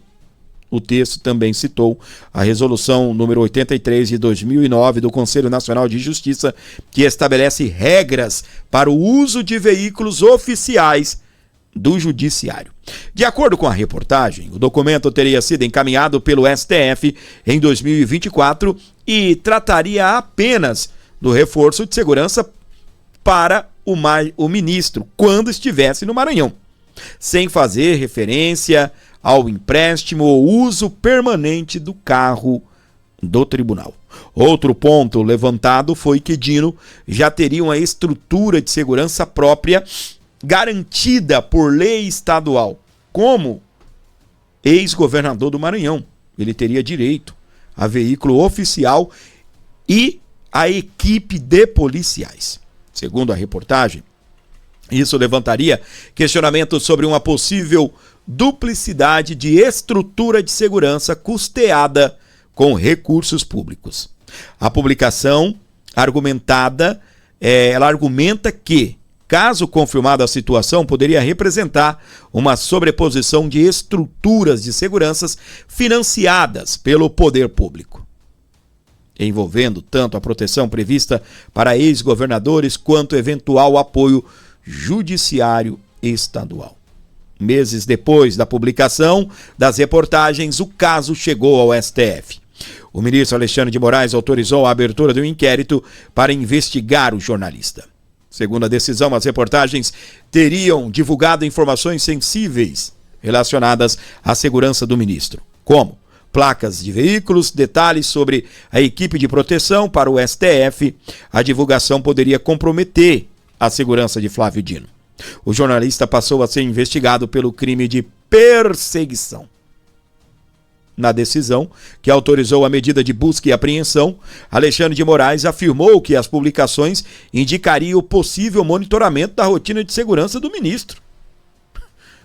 Speaker 1: O texto também citou a resolução número 83 de 2009 do Conselho Nacional de Justiça, que estabelece regras para o uso de veículos oficiais do Judiciário. De acordo com a reportagem, o documento teria sido encaminhado pelo STF em 2024 e trataria apenas do reforço de segurança para o ministro quando estivesse no Maranhão, sem fazer referência ao empréstimo ou uso permanente do carro do tribunal. Outro ponto levantado foi que Dino já teria uma estrutura de segurança própria garantida por lei estadual. Como ex-governador do Maranhão, ele teria direito a veículo oficial e a equipe de policiais. Segundo a reportagem, isso levantaria questionamentos sobre uma possível duplicidade de estrutura de segurança custeada com recursos públicos. A publicação ela argumenta que, caso confirmada a situação, poderia representar uma sobreposição de estruturas de seguranças financiadas pelo poder público, envolvendo tanto a proteção prevista para ex-governadores quanto eventual apoio judiciário estadual. Meses depois da publicação das reportagens, o caso chegou ao STF. O ministro Alexandre de Moraes autorizou a abertura de um inquérito para investigar o jornalista. Segundo a decisão, as reportagens teriam divulgado informações sensíveis relacionadas à segurança do ministro, como placas de veículos, detalhes sobre a equipe de proteção para o STF. A divulgação poderia comprometer a segurança de Flávio Dino. O jornalista passou a ser investigado pelo crime de perseguição. Na decisão, que autorizou a medida de busca e apreensão, Alexandre de Moraes afirmou que as publicações indicariam o possível monitoramento da rotina de segurança do ministro.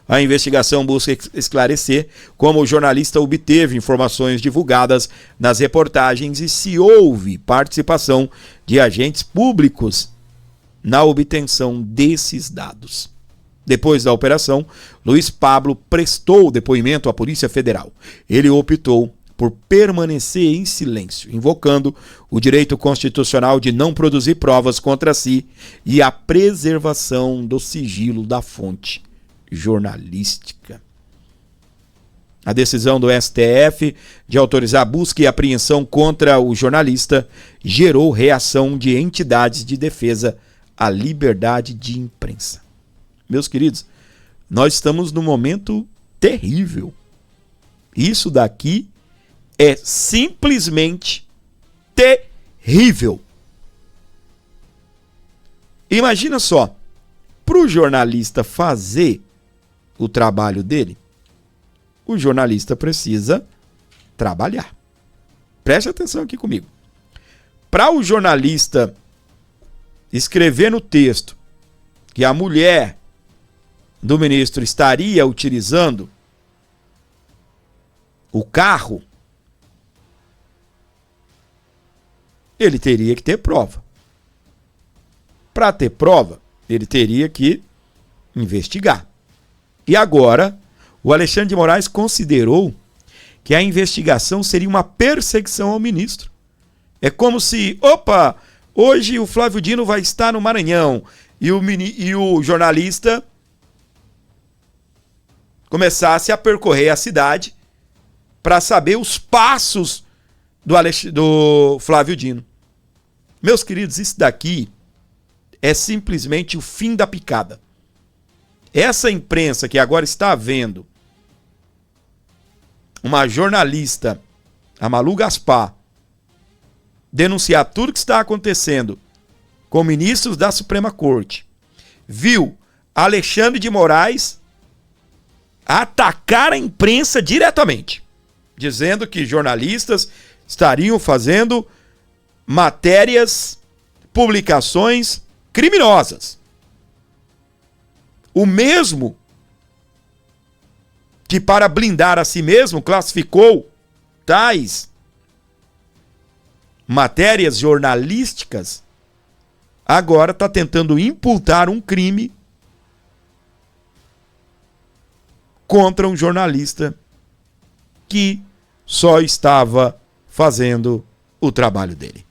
Speaker 1: A investigação busca esclarecer como o jornalista obteve informações divulgadas nas reportagens e se houve participação de agentes públicos na obtenção desses dados. Depois da operação, Luiz Pablo prestou depoimento à Polícia Federal. Ele optou por permanecer em silêncio, invocando o direito constitucional de não produzir provas contra si e a preservação do sigilo da fonte jornalística. A decisão do STF de autorizar a busca e apreensão contra o jornalista gerou reação de entidades de defesa à liberdade de imprensa. Meus queridos, nós estamos num momento terrível. Isso daqui é simplesmente terrível. Imagina só, para o jornalista fazer o trabalho dele, o jornalista precisa trabalhar. Preste atenção aqui comigo. Para o jornalista escrever no texto que a mulher do ministro estaria utilizando o carro, ele teria que ter prova. Para ter prova, ele teria que investigar. E agora, o Alexandre de Moraes considerou que a investigação seria uma perseguição ao ministro. É como se, hoje o Flávio Dino vai estar no Maranhão e o jornalista começasse a percorrer a cidade para saber os passos do Flávio Dino. Meus queridos, isso daqui é simplesmente o fim da picada. Essa imprensa que agora está vendo uma jornalista, a Malu Gaspar, denunciar tudo que está acontecendo com ministros da Suprema Corte, viu Alexandre de Moraes atacar a imprensa diretamente, dizendo que jornalistas estariam fazendo matérias, publicações criminosas. O mesmo que, para blindar a si mesmo, classificou tais matérias jornalísticas, agora está tentando imputar um crime contra um jornalista que só estava fazendo o trabalho dele.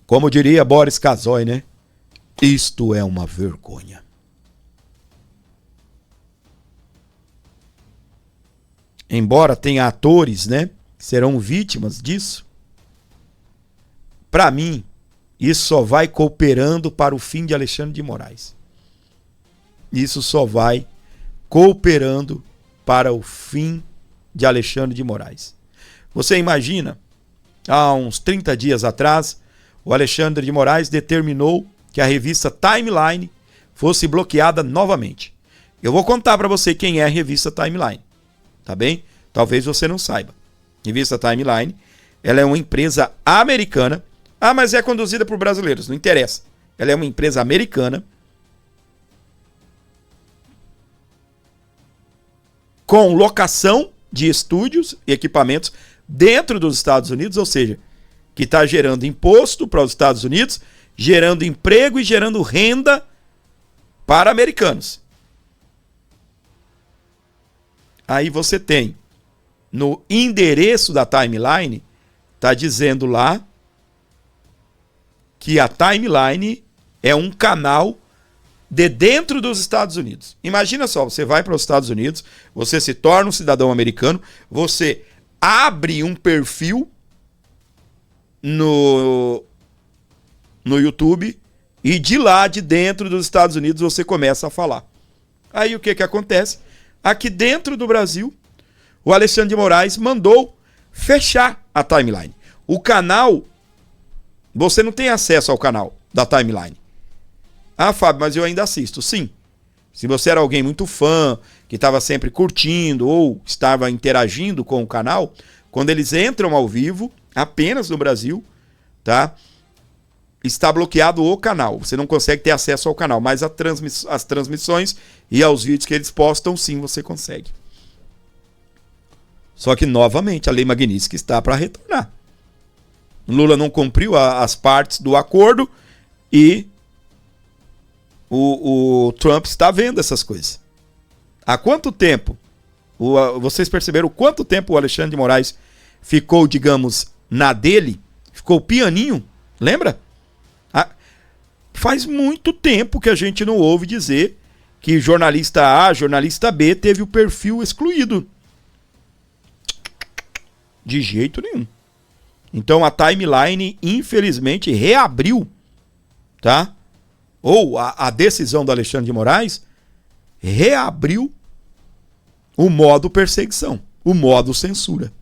Speaker 1: Como diria Boris Casoy, né? Isto é uma vergonha. Embora tenha atores, né, que serão vítimas disso, para mim, isso só vai cooperando para o fim de Alexandre de Moraes. Isso só vai cooperando para o fim de Alexandre de Moraes. Você imagina, há uns 30 dias atrás, o Alexandre de Moraes determinou que a revista Timeline fosse bloqueada novamente. Eu vou contar para você quem é a revista Timeline, tá bem? Talvez você não saiba. A revista Timeline, ela é uma empresa americana. Ah, mas é conduzida por brasileiros, não interessa. Ela é uma empresa americana com locação de estúdios e equipamentos dentro dos Estados Unidos, ou seja, que está gerando imposto para os Estados Unidos, gerando emprego e gerando renda para americanos. Aí você tem, no endereço da Timeline, está dizendo lá que a Timeline é um canal de dentro dos Estados Unidos. Imagina só, você vai para os Estados Unidos, você se torna um cidadão americano, você abre um perfil no YouTube e de lá, de dentro dos Estados Unidos, você começa a falar. Aí o que acontece? Aqui dentro do Brasil, o Alexandre de Moraes mandou fechar a Timeline. O canal, você não tem acesso ao canal da Timeline. Ah, Fábio, mas eu ainda assisto. Sim. Se você era alguém muito fã, que estava sempre curtindo ou estava interagindo com o canal, quando eles entram ao vivo, apenas no Brasil, tá? Está bloqueado o canal. Você não consegue ter acesso ao canal, mas as transmissões e aos vídeos que eles postam, sim, você consegue. Só que, novamente, a Lei Magnitsky está para retornar. Lula não cumpriu as partes do acordo e o Trump está vendo essas coisas. Há quanto tempo? Vocês perceberam quanto tempo o Alexandre de Moraes ficou, digamos, na dele? Ficou pianinho? Lembra? Faz muito tempo que a gente não ouve dizer que jornalista A, jornalista B teve o perfil excluído. De jeito nenhum. Então a timeline, infelizmente, reabriu, tá? Ou a decisão do Alexandre de Moraes reabriu o modo perseguição, o modo censura.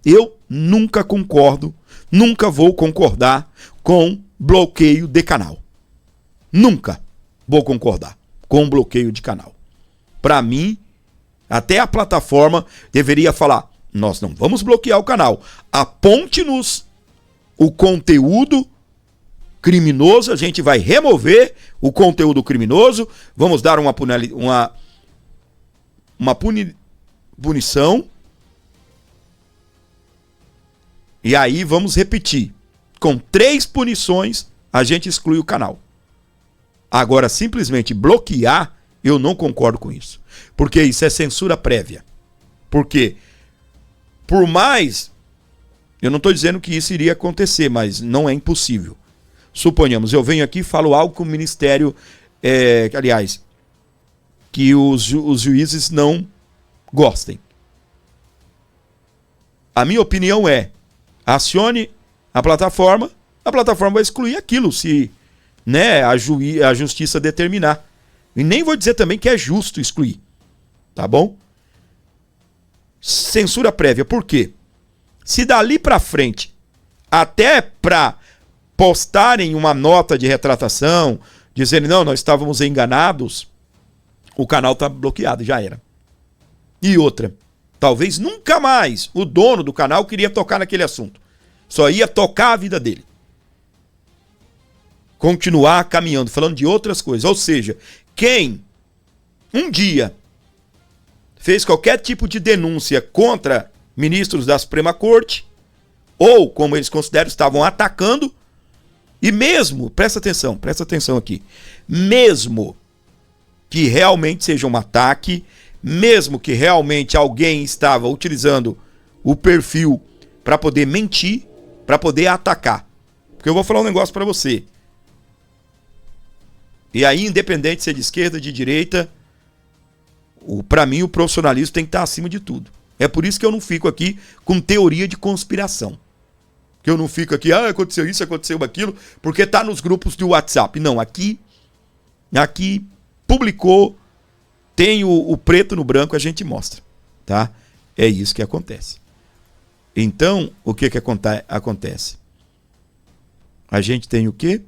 Speaker 1: Eu nunca concordo, nunca vou concordar com bloqueio de canal. Nunca vou concordar com bloqueio de canal. Para mim, até a plataforma deveria falar: nós não vamos bloquear o canal. Aponte-nos o conteúdo criminoso, a gente vai remover o conteúdo criminoso, vamos dar uma punição. E aí vamos repetir. Com 3 punições, a gente exclui o canal. Agora, simplesmente bloquear, eu não concordo com isso. Porque isso é censura prévia. Porque, por mais, eu não estou dizendo que isso iria acontecer, mas não é impossível. Suponhamos, eu venho aqui e falo algo que o Ministério, aliás, que os juízes não gostem. A minha opinião é, acione a plataforma vai excluir aquilo, se a justiça determinar. E nem vou dizer também que é justo excluir. Tá bom? Censura prévia. Por quê? Se dali pra frente, até pra postarem uma nota de retratação, dizendo, não, nós estávamos enganados, o canal tá bloqueado, já era. E outra, talvez nunca mais o dono do canal queria tocar naquele assunto. Só ia tocar a vida dele. Continuar caminhando, falando de outras coisas. Ou seja, quem um dia fez qualquer tipo de denúncia contra ministros da Suprema Corte, ou, como eles consideram, estavam atacando, e mesmo, presta atenção aqui, mesmo que realmente seja um ataque, mesmo que realmente alguém estava utilizando o perfil para poder mentir, para poder atacar. Porque eu vou falar um negócio para você. E aí, independente de ser de esquerda ou de direita, para mim o profissionalismo tem que estar acima de tudo. É por isso que eu não fico aqui com teoria de conspiração. Que eu não fico aqui, aconteceu isso, aconteceu aquilo, porque tá nos grupos de WhatsApp. Não, aqui publicou, tem o preto no branco, a gente mostra, tá? É isso que acontece. Então, o que acontece? A gente tem o quê?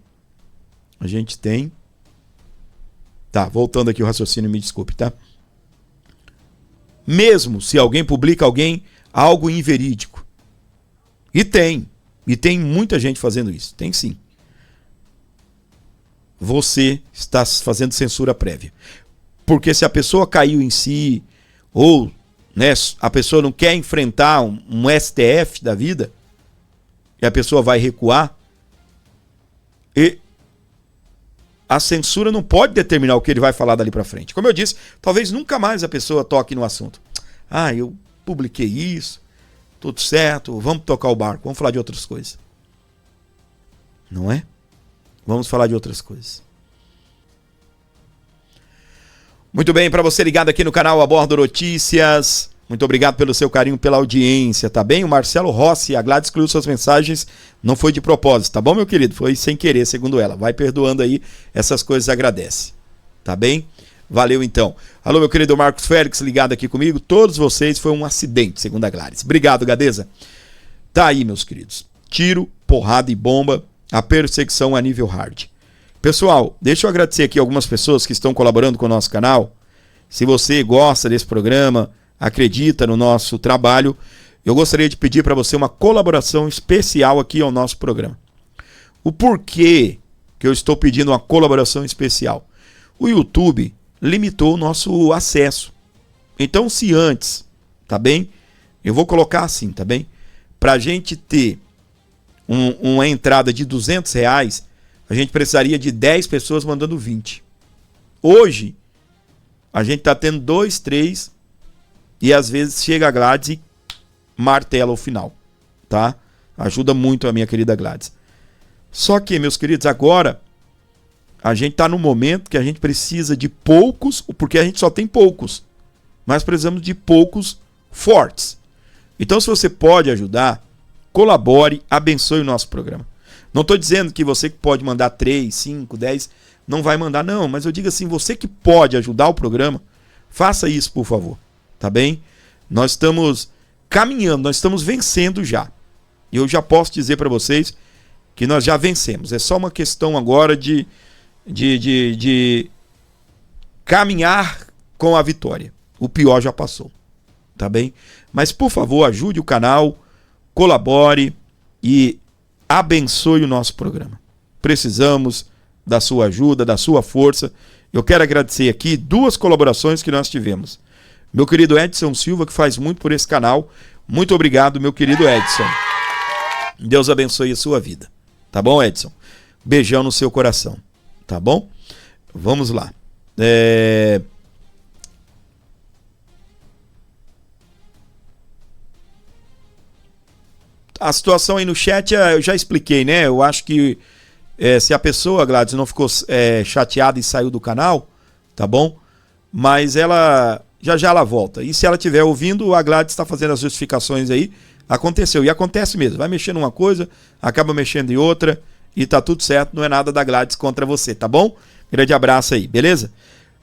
Speaker 1: A gente tem... Tá, voltando aqui o raciocínio, me desculpe, tá? Mesmo se alguém publica algo inverídico. E tem muita gente fazendo isso. Tem sim. Você está fazendo censura prévia. Porque se a pessoa caiu em si, ou a pessoa não quer enfrentar um STF da vida, e a pessoa vai recuar, e a censura não pode determinar o que ele vai falar dali pra frente. Como eu disse, talvez nunca mais a pessoa toque no assunto. Eu publiquei isso, tudo certo, vamos tocar o barco, vamos falar de outras coisas. Não é? Vamos falar de outras coisas. Muito bem, para você ligado aqui no canal Abordo Notícias, muito obrigado pelo seu carinho, pela audiência, tá bem? O Marcelo Rossi, a Gladys excluiu suas mensagens, não foi de propósito, tá bom, meu querido? Foi sem querer, segundo ela. Vai perdoando aí, essas coisas agradece, tá bem? Valeu então. Alô, meu querido Marcos Félix, ligado aqui comigo. Todos vocês, foi um acidente, segundo a Gladys. Obrigado, Gadeza. Tá aí, meus queridos. Tiro, porrada e bomba, a perseguição a nível hard. Pessoal, deixa eu agradecer aqui algumas pessoas que estão colaborando com o nosso canal. Se você gosta desse programa, acredita no nosso trabalho, eu gostaria de pedir para você uma colaboração especial aqui ao nosso programa. O porquê que eu estou pedindo uma colaboração especial? O YouTube limitou o nosso acesso. Então, se antes, tá bem? Eu vou colocar assim, tá bem? Para a gente ter uma entrada de R$200, a gente precisaria de 10 pessoas mandando 20. Hoje, a gente está tendo 2, 3 e às vezes chega a Gladys e martela o final, tá? Ajuda muito a minha querida Gladys. Só que, meus queridos, agora a gente está num momento que a gente precisa de poucos, porque a gente só tem poucos, mas precisamos de poucos fortes. Então, se você pode ajudar, colabore, abençoe o nosso programa. Não estou dizendo que você que pode mandar 3, 5, 10, não vai mandar, não. Mas eu digo assim, você que pode ajudar o programa, faça isso, por favor. Tá bem? Nós estamos caminhando, nós estamos vencendo já. E eu já posso dizer para vocês que nós já vencemos. É só uma questão agora de caminhar com a vitória. O pior já passou. Tá bem? Mas, por favor, ajude o canal, colabore e abençoe o nosso programa. Precisamos da sua ajuda, da sua força. Eu quero agradecer aqui 2 colaborações que nós tivemos. Meu querido Edson Silva, que faz muito por esse canal. Muito obrigado, meu querido Edson. Deus abençoe a sua vida. Tá bom, Edson? Beijão no seu coração. Tá bom? Vamos lá. A situação aí no chat eu já expliquei, né? Eu acho que se a pessoa, Gladys, não ficou chateada e saiu do canal, tá bom? Mas ela já ela volta. E se ela estiver ouvindo, a Gladys está fazendo as justificações aí. Aconteceu. E acontece mesmo. Vai mexendo em uma coisa, acaba mexendo em outra e tá tudo certo. Não é nada da Gladys contra você, tá bom? Grande abraço aí, beleza?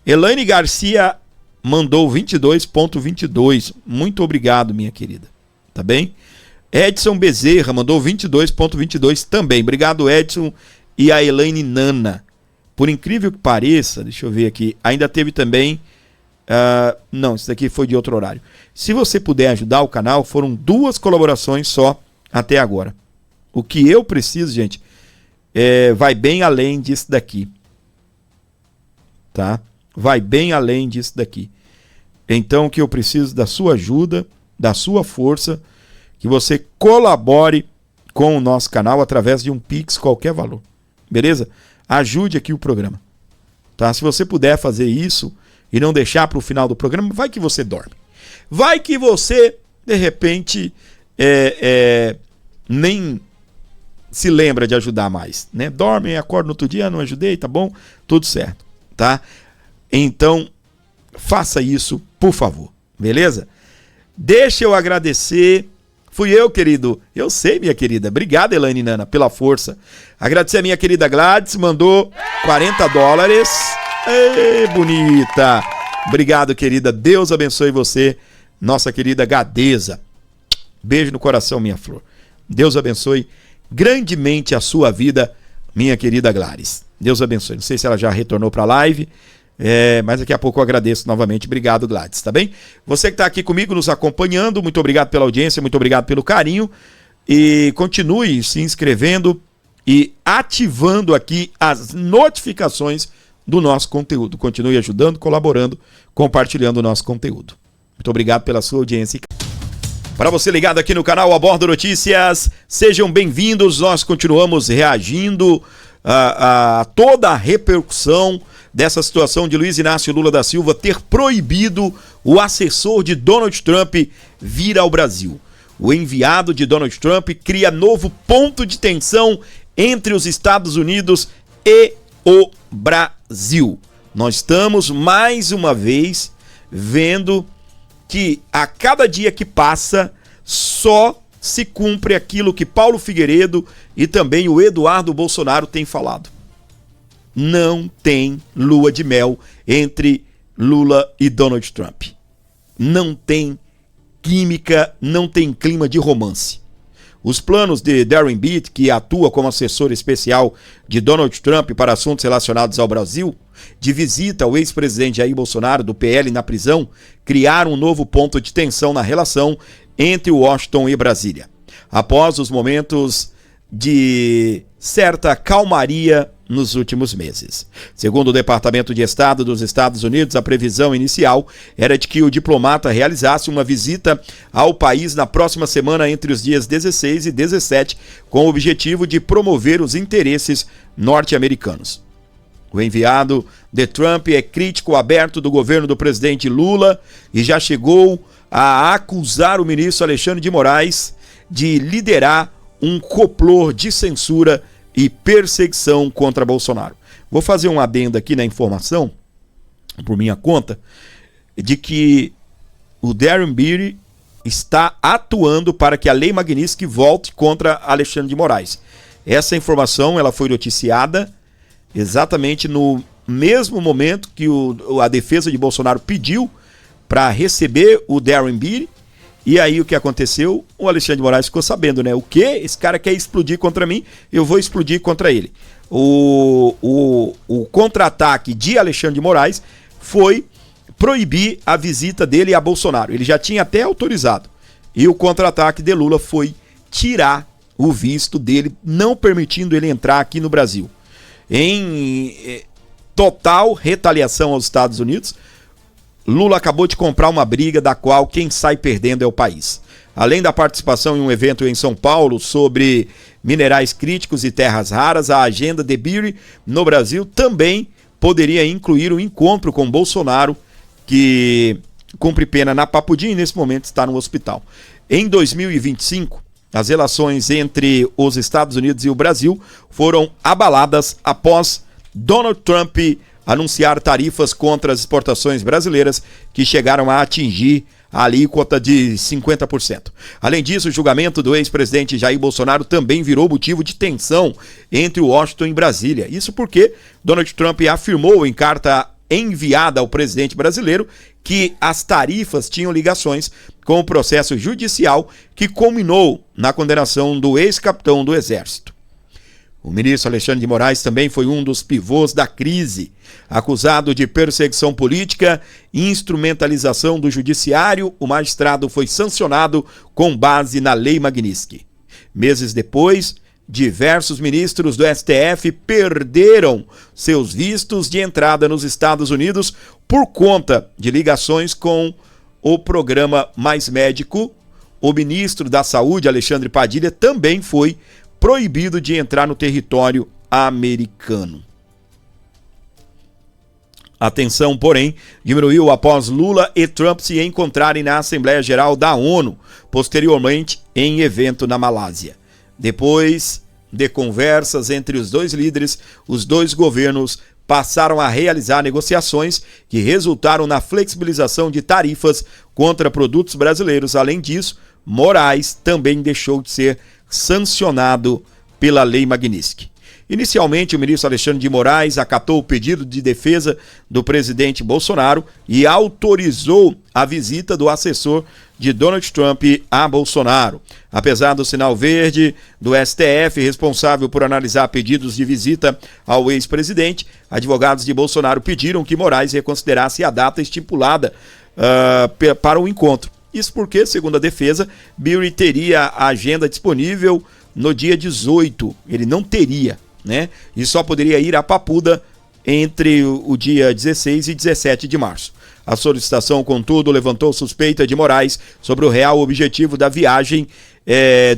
Speaker 1: Elaine Garcia mandou 22.22. Muito obrigado, minha querida. Tá bem? Edson Bezerra mandou 22.22 também. Obrigado, Edson. E a Elaine Nana. Por incrível que pareça, deixa eu ver aqui, ainda teve também... não, isso daqui foi de outro horário. Se você puder ajudar o canal, foram 2 colaborações só até agora. O que eu preciso, gente, vai bem além disso daqui. Tá? Vai bem além disso daqui. Então, o que eu preciso da sua ajuda, da sua força, que você colabore com o nosso canal através de um Pix, qualquer valor. Beleza? Ajude aqui o programa. Tá? Se você puder fazer isso e não deixar para o final do programa, vai que você dorme. Vai que você, de repente, nem se lembra de ajudar mais. Né? Dorme, acorda no outro dia, não ajudei, tá bom? Tudo certo. Tá? Então, faça isso, por favor. Beleza? Deixa eu agradecer... Fui eu, querido. Eu sei, minha querida. Obrigado, Elaine Nana, pela força. Agradecer a minha querida Gladys, mandou $40. Ei, bonita. Obrigado, querida. Deus abençoe você, nossa querida Gadeza. Beijo no coração, minha flor. Deus abençoe grandemente a sua vida, minha querida Gladys. Deus abençoe. Não sei se ela já retornou para a live, mas daqui a pouco eu agradeço novamente. Obrigado, Gladys, tá bem? Você que está aqui comigo, nos acompanhando, muito obrigado pela audiência, muito obrigado pelo carinho. E continue se inscrevendo e ativando aqui as notificações do nosso conteúdo. Continue ajudando, colaborando, compartilhando o nosso conteúdo. Muito obrigado pela sua audiência. Para você ligado aqui no canal Abordo Notícias, sejam bem-vindos. Nós continuamos reagindo a toda a repercussão dessa situação de Luiz Inácio Lula da Silva ter proibido o assessor de Donald Trump vir ao Brasil. O enviado de Donald Trump cria novo ponto de tensão entre os Estados Unidos e o Brasil. Nós estamos mais uma vez vendo que a cada dia que passa só se cumpre aquilo que Paulo Figueiredo e também o Eduardo Bolsonaro têm falado. Não tem lua de mel entre Lula e Donald Trump. Não tem química, não tem clima de romance. Os planos de Darren Beat, que atua como assessor especial de Donald Trump para assuntos relacionados ao Brasil, de visita ao ex-presidente Jair Bolsonaro do PL na prisão, criaram um novo ponto de tensão na relação entre Washington e Brasília. Após os momentos de certa calmaria nos últimos meses. Segundo o Departamento de Estado dos Estados Unidos, a previsão inicial era de que o diplomata realizasse uma visita ao país na próxima semana entre os dias 16 e 17, com o objetivo de promover os interesses norte-americanos. O enviado de Trump é crítico aberto do governo do presidente Lula e já chegou a acusar o ministro Alexandre de Moraes de liderar um complô de censura e perseguição contra Bolsonaro. Vou fazer um adendo aqui na informação, por minha conta, de que o Darren Beattie está atuando para que a Lei Magnitsky volte contra Alexandre de Moraes. Essa informação ela foi noticiada exatamente no mesmo momento que a defesa de Bolsonaro pediu para receber o Darren Beattie. E aí o que aconteceu? O Alexandre de Moraes ficou sabendo, né? O quê? Esse cara quer explodir contra mim, eu vou explodir contra ele. O contra-ataque de Alexandre de Moraes foi proibir a visita dele a Bolsonaro. Ele já tinha até autorizado. E o contra-ataque de Lula foi tirar o visto dele, não permitindo ele entrar aqui no Brasil. Em total retaliação aos Estados Unidos, Lula acabou de comprar uma briga da qual quem sai perdendo é o país. Além da participação em um evento em São Paulo sobre minerais críticos e terras raras, a agenda de Beattie no Brasil também poderia incluir um encontro com Bolsonaro, que cumpre pena na Papudim e nesse momento está no hospital. Em 2025, as relações entre os Estados Unidos e o Brasil foram abaladas após Donald Trump anunciar tarifas contra as exportações brasileiras que chegaram a atingir a alíquota de 50%. Além disso, o julgamento do ex-presidente Jair Bolsonaro também virou motivo de tensão entre Washington e Brasília. Isso porque Donald Trump afirmou em carta enviada ao presidente brasileiro que as tarifas tinham ligações com o processo judicial que culminou na condenação do ex-capitão do Exército. O ministro Alexandre de Moraes também foi um dos pivôs da crise, acusado de perseguição política e instrumentalização do judiciário. O magistrado foi sancionado com base na Lei Magnitsky. Meses depois, diversos ministros do STF perderam seus vistos de entrada nos Estados Unidos por conta de ligações com o programa Mais Médico. O ministro da Saúde, Alexandre Padilha, também foi proibido de entrar no território americano. A tensão, porém, diminuiu após Lula e Trump se encontrarem na Assembleia Geral da ONU, posteriormente em evento na Malásia. Depois de conversas entre os dois líderes, os dois governos passaram a realizar negociações que resultaram na flexibilização de tarifas contra produtos brasileiros. Além disso, Moraes também deixou de ser sancionado pela Lei Magnitsky. Inicialmente, o ministro Alexandre de Moraes acatou o pedido de defesa do presidente Bolsonaro e autorizou a visita do assessor de Donald Trump a Bolsonaro. Apesar do sinal verde do STF, responsável por analisar pedidos de visita ao ex-presidente, advogados de Bolsonaro pediram que Moraes reconsiderasse a data estipulada para o encontro. Isso porque, segundo a defesa, Beattie teria a agenda disponível no dia 18. Ele não teria, né? E só poderia ir a Papuda entre o dia 16 e 17 de março. A solicitação, contudo, levantou suspeita de Moraes sobre o real objetivo da viagem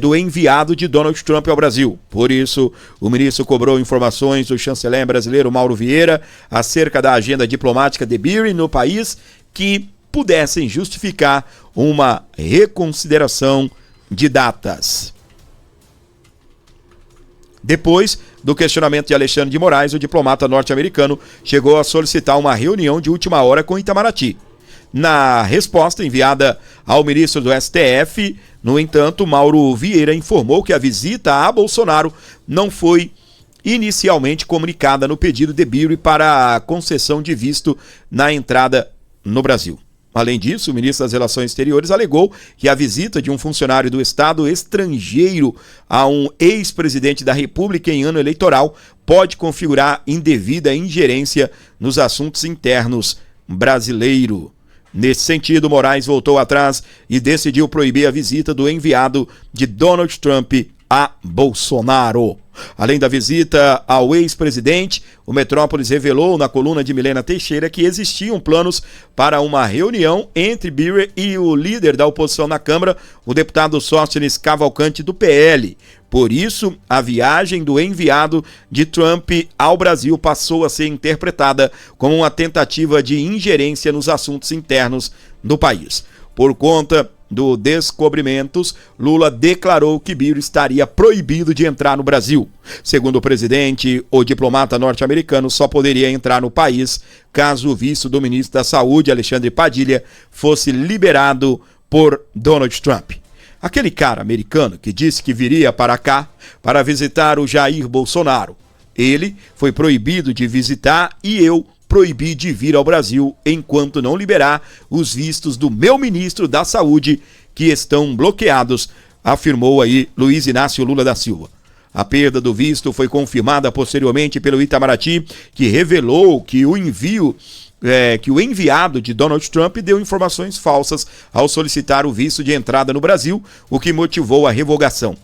Speaker 1: do enviado de Donald Trump ao Brasil. Por isso, o ministro cobrou informações do chanceler brasileiro Mauro Vieira acerca da agenda diplomática de Beattie no país que pudessem justificar uma reconsideração de datas. Depois do questionamento de Alexandre de Moraes, o diplomata norte-americano chegou a solicitar uma reunião de última hora com Itamaraty. Na resposta enviada ao ministro do STF, no entanto, Mauro Vieira informou que a visita a Bolsonaro não foi inicialmente comunicada no pedido de Beattie para a concessão de visto na entrada no Brasil. Além disso, o ministro das Relações Exteriores alegou que a visita de um funcionário do Estado estrangeiro a um ex-presidente da República em ano eleitoral pode configurar indevida ingerência nos assuntos internos brasileiros. Nesse sentido, Moraes voltou atrás e decidiu proibir a visita do enviado de Donald Trump a Bolsonaro. Além da visita ao ex-presidente, o Metrópolis revelou na coluna de Milena Teixeira que existiam planos para uma reunião entre Birrer e o líder da oposição na Câmara, o deputado Sóstenes Cavalcante do PL. Por isso, a viagem do enviado de Trump ao Brasil passou a ser interpretada como uma tentativa de ingerência nos assuntos internos do país. Por conta do descobrimentos, Lula declarou que Birrer estaria proibido de entrar no Brasil. Segundo o presidente, o diplomata norte-americano só poderia entrar no país caso o visto do ministro da Saúde, Alexandre Padilha, fosse liberado por Donald Trump. Aquele cara americano que disse que viria para cá para visitar o Jair Bolsonaro. Ele foi proibido de visitar e eu proibi de vir ao Brasil enquanto não liberar os vistos do meu ministro da Saúde, que estão bloqueados, afirmou aí Luiz Inácio Lula da Silva. A perda do visto foi confirmada posteriormente pelo Itamaraty, que revelou que o enviado de Donald Trump deu informações falsas ao solicitar o visto de entrada no Brasil, o que motivou a revogação.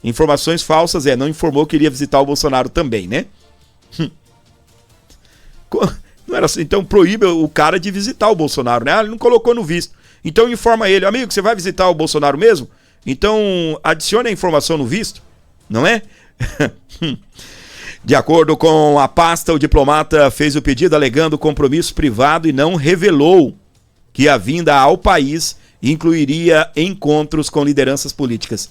Speaker 1: Informações falsas, não informou que iria visitar o Bolsonaro também, né? Não era assim, então proíbe o cara de visitar o Bolsonaro, né? Ele não colocou no visto. Então informa ele, amigo, você vai visitar o Bolsonaro mesmo? Então adicione a informação no visto, não é? De acordo com a pasta, o diplomata fez o pedido alegando compromisso privado e não revelou que a vinda ao país incluiria encontros com lideranças políticas.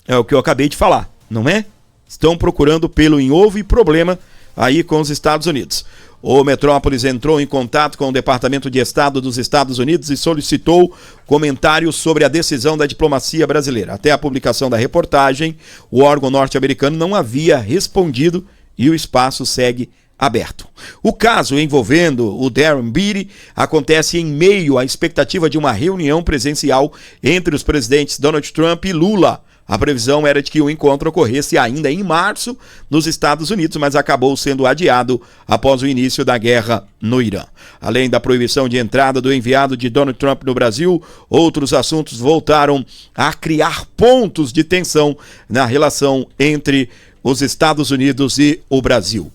Speaker 1: É o que eu acabei de falar, não é? Estão procurando pelo em ovo e problema aí com os Estados Unidos. O Metrópolis entrou em contato com o Departamento de Estado dos Estados Unidos e solicitou comentários sobre a decisão da diplomacia brasileira. Até a publicação da reportagem, o órgão norte-americano não havia respondido e o espaço segue aberto. O caso envolvendo o Darren Beatty acontece em meio à expectativa de uma reunião presencial entre os presidentes Donald Trump e Lula. A previsão era de que o encontro ocorresse ainda em março nos Estados Unidos, mas acabou sendo adiado após o início da guerra no Irã. Além da proibição de entrada do enviado de Donald Trump no Brasil, outros assuntos voltaram a criar pontos de tensão na relação entre os Estados Unidos e o Brasil.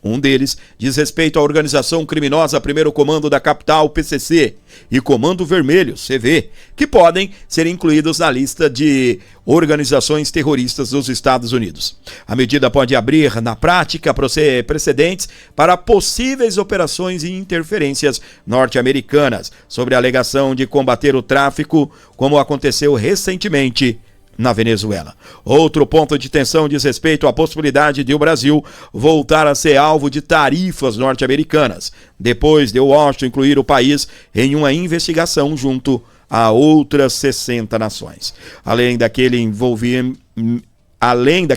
Speaker 1: Um deles diz respeito à organização criminosa Primeiro Comando da Capital, PCC, e Comando Vermelho, CV, que podem ser incluídos na lista de organizações terroristas dos Estados Unidos. A medida pode abrir, na prática, precedentes para possíveis operações e interferências norte-americanas sobre a alegação de combater o tráfico, como aconteceu recentemente na Venezuela. Outro ponto de tensão diz respeito à possibilidade de o Brasil voltar a ser alvo de tarifas norte-americanas, depois de Washington incluir o país em uma investigação junto a outras 60 nações. Além da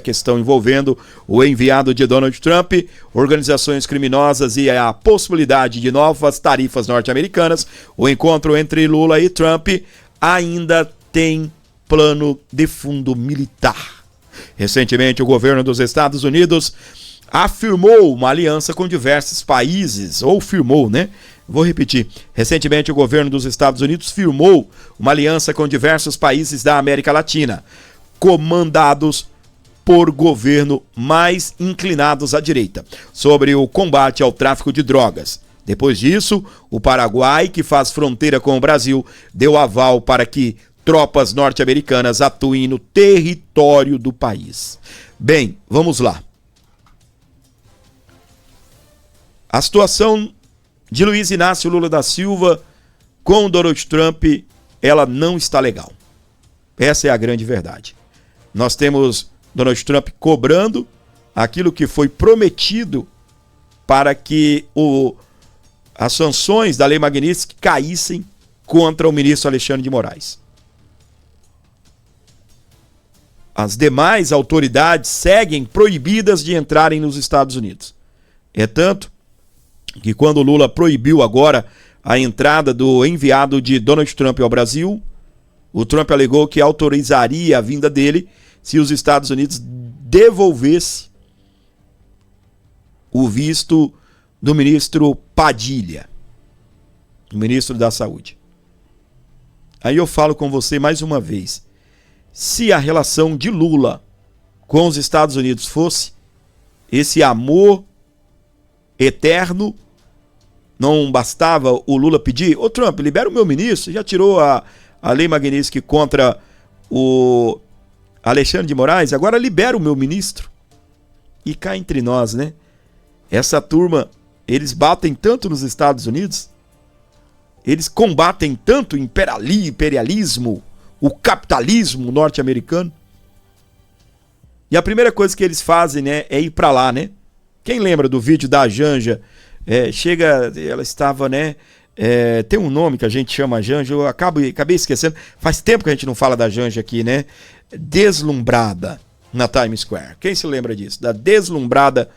Speaker 1: questão envolvendo o enviado de Donald Trump, organizações criminosas e a possibilidade de novas tarifas norte-americanas, o encontro entre Lula e Trump ainda tem plano de fundo militar. Recentemente, o governo dos Estados Unidos afirmou uma aliança com diversos países, ou firmou, né? Vou repetir. Recentemente, o governo dos Estados Unidos firmou uma aliança com diversos países da América Latina, comandados por governo mais inclinados à direita, sobre o combate ao tráfico de drogas. Depois disso, o Paraguai, que faz fronteira com o Brasil, deu aval para que tropas norte-americanas atuem no território do país. Bem, vamos lá. A situação de Luiz Inácio Lula da Silva com Donald Trump, ela não está legal. Essa é a grande verdade. Nós temos Donald Trump cobrando aquilo que foi prometido para que as sanções da Lei Magnitsky caíssem contra o ministro Alexandre de Moraes. As demais autoridades seguem proibidas de entrarem nos Estados Unidos. É tanto que quando Lula proibiu agora a entrada do enviado de Donald Trump ao Brasil, o Trump alegou que autorizaria a vinda dele se os Estados Unidos devolvesse o visto do ministro Padilha, o ministro da Saúde. Aí eu falo com você mais uma vez. se a relação de Lula com os Estados Unidos fosse esse amor eterno, não bastava o Lula pedir: ô Trump, libera o meu ministro, já tirou a lei Magnitsky contra o Alexandre de Moraes, agora libera o meu ministro. E cá entre nós, né? Essa turma, eles batem tanto nos Estados Unidos, eles combatem tanto o imperialismo, o capitalismo norte-americano. E a primeira coisa que eles fazem, né, é ir pra lá, né? Quem lembra do vídeo da Janja? Ela estava, né? Tem um nome que a gente chama Janja, eu acabei esquecendo. Faz tempo que a gente não fala da Janja aqui, né? Deslumbrada na Times Square. Quem se lembra disso? Da Deslumbrada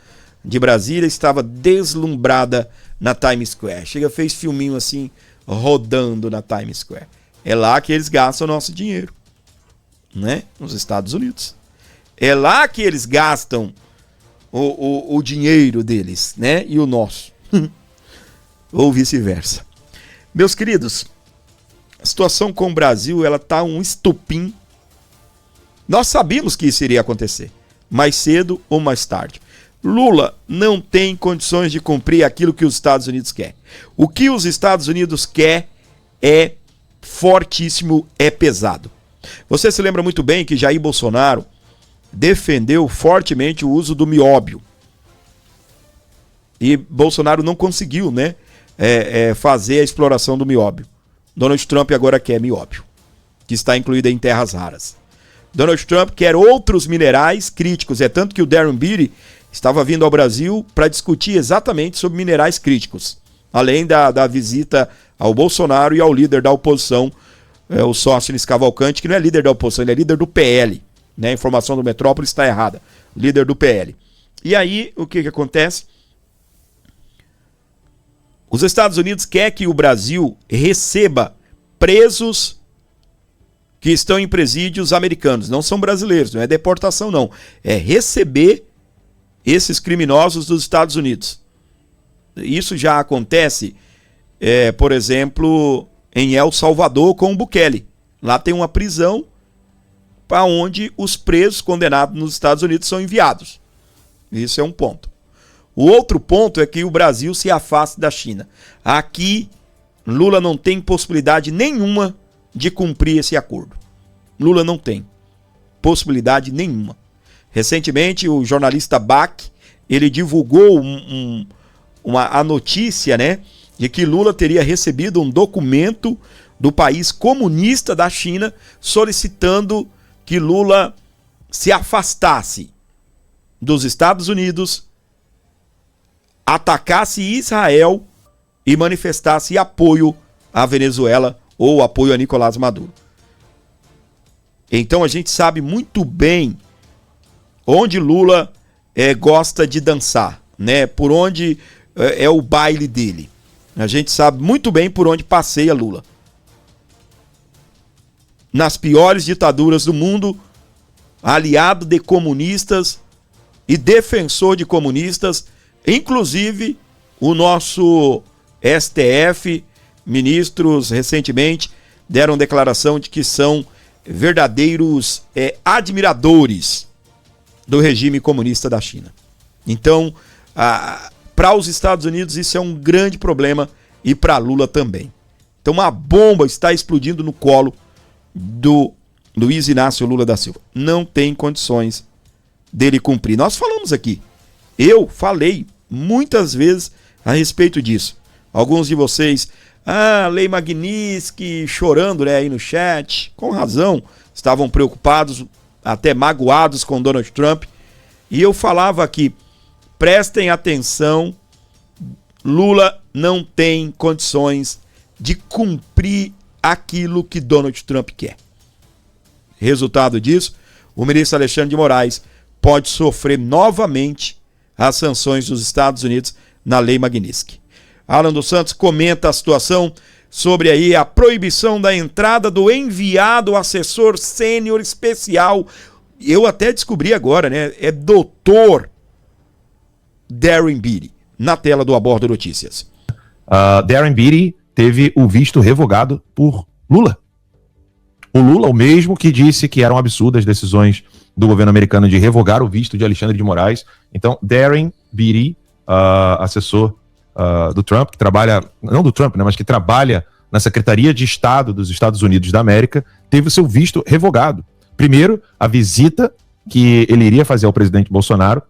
Speaker 1: de Brasília, estava deslumbrada na Times Square. Fez filminho assim, rodando na Times Square. É lá que eles gastam o nosso dinheiro, né? Nos Estados Unidos. É lá que eles gastam o dinheiro deles, né? E o nosso. Ou vice-versa. Meus queridos, a situação com o Brasil, ela tá um estupim. Nós sabíamos que isso iria acontecer, mais cedo ou mais tarde. Lula não tem condições de cumprir aquilo que os Estados Unidos quer. O que os Estados Unidos quer é fortíssimo, é pesado. Você se lembra muito bem que Jair Bolsonaro defendeu fortemente o uso do mióbio. E Bolsonaro não conseguiu, né, fazer a exploração do mióbio. Donald Trump agora quer mióbio, que está incluído em terras raras. Donald Trump quer outros minerais críticos. É tanto que o Darren Beattie estava vindo ao Brasil para discutir exatamente sobre minerais críticos. Além da visita ao Bolsonaro e ao líder da oposição, o Sóstenes Cavalcante, que não é líder da oposição, ele é líder do PL. Né? A informação do Metrópolis está errada. Líder do PL. E aí, o que acontece? Os Estados Unidos querem que o Brasil receba presos que estão em presídios americanos. Não são brasileiros, não é deportação não. É receber esses criminosos dos Estados Unidos. Isso já acontece, por exemplo, em El Salvador com o Bukele. Lá tem uma prisão para onde os presos condenados nos Estados Unidos são enviados. Isso é um ponto. O outro ponto é que o Brasil se afaste da China. Aqui, Lula não tem possibilidade nenhuma de cumprir esse acordo. Lula não tem possibilidade nenhuma. Recentemente, o jornalista Bach, ele divulgou a notícia, né, de que Lula teria recebido um documento do país comunista da China solicitando que Lula se afastasse dos Estados Unidos, atacasse Israel e manifestasse apoio à Venezuela ou apoio a Nicolás Maduro. Então a gente sabe muito bem onde Lula gosta de dançar, né? Por onde é o baile dele. A gente sabe muito bem por onde passeia Lula. Nas piores ditaduras do mundo, aliado de comunistas e defensor de comunistas, inclusive o nosso STF, ministros recentemente deram declaração de que são verdadeiros admiradores do regime comunista da China. Então, para os Estados Unidos isso é um grande problema e para Lula também. Então uma bomba está explodindo no colo do Luiz Inácio Lula da Silva. Não tem condições dele cumprir. Nós falamos aqui. Eu falei muitas vezes a respeito disso. Alguns de vocês, lei Magnitsky, chorando, né, aí no chat, com razão, estavam preocupados, até magoados com Donald Trump. E eu falava aqui, prestem atenção, Lula não tem condições de cumprir aquilo que Donald Trump quer. Resultado disso, o ministro Alexandre de Moraes pode sofrer novamente as sanções dos Estados Unidos na lei Magnitsky. Alan dos Santos comenta a situação sobre aí a proibição da entrada do enviado assessor sênior especial. Eu até descobri agora, né? É doutor Darren Beattie, na tela do Abordo Notícias.
Speaker 3: Darren Beattie teve o visto revogado por Lula. O Lula, o mesmo que disse que eram absurdas as decisões do governo americano de revogar o visto de Alexandre de Moraes. Então, Darren Beatty, assessor do Trump, que trabalha, não do Trump, né, mas que trabalha na Secretaria de Estado dos Estados Unidos da América, teve o seu visto revogado. Primeiro, a visita que ele iria fazer ao presidente Bolsonaro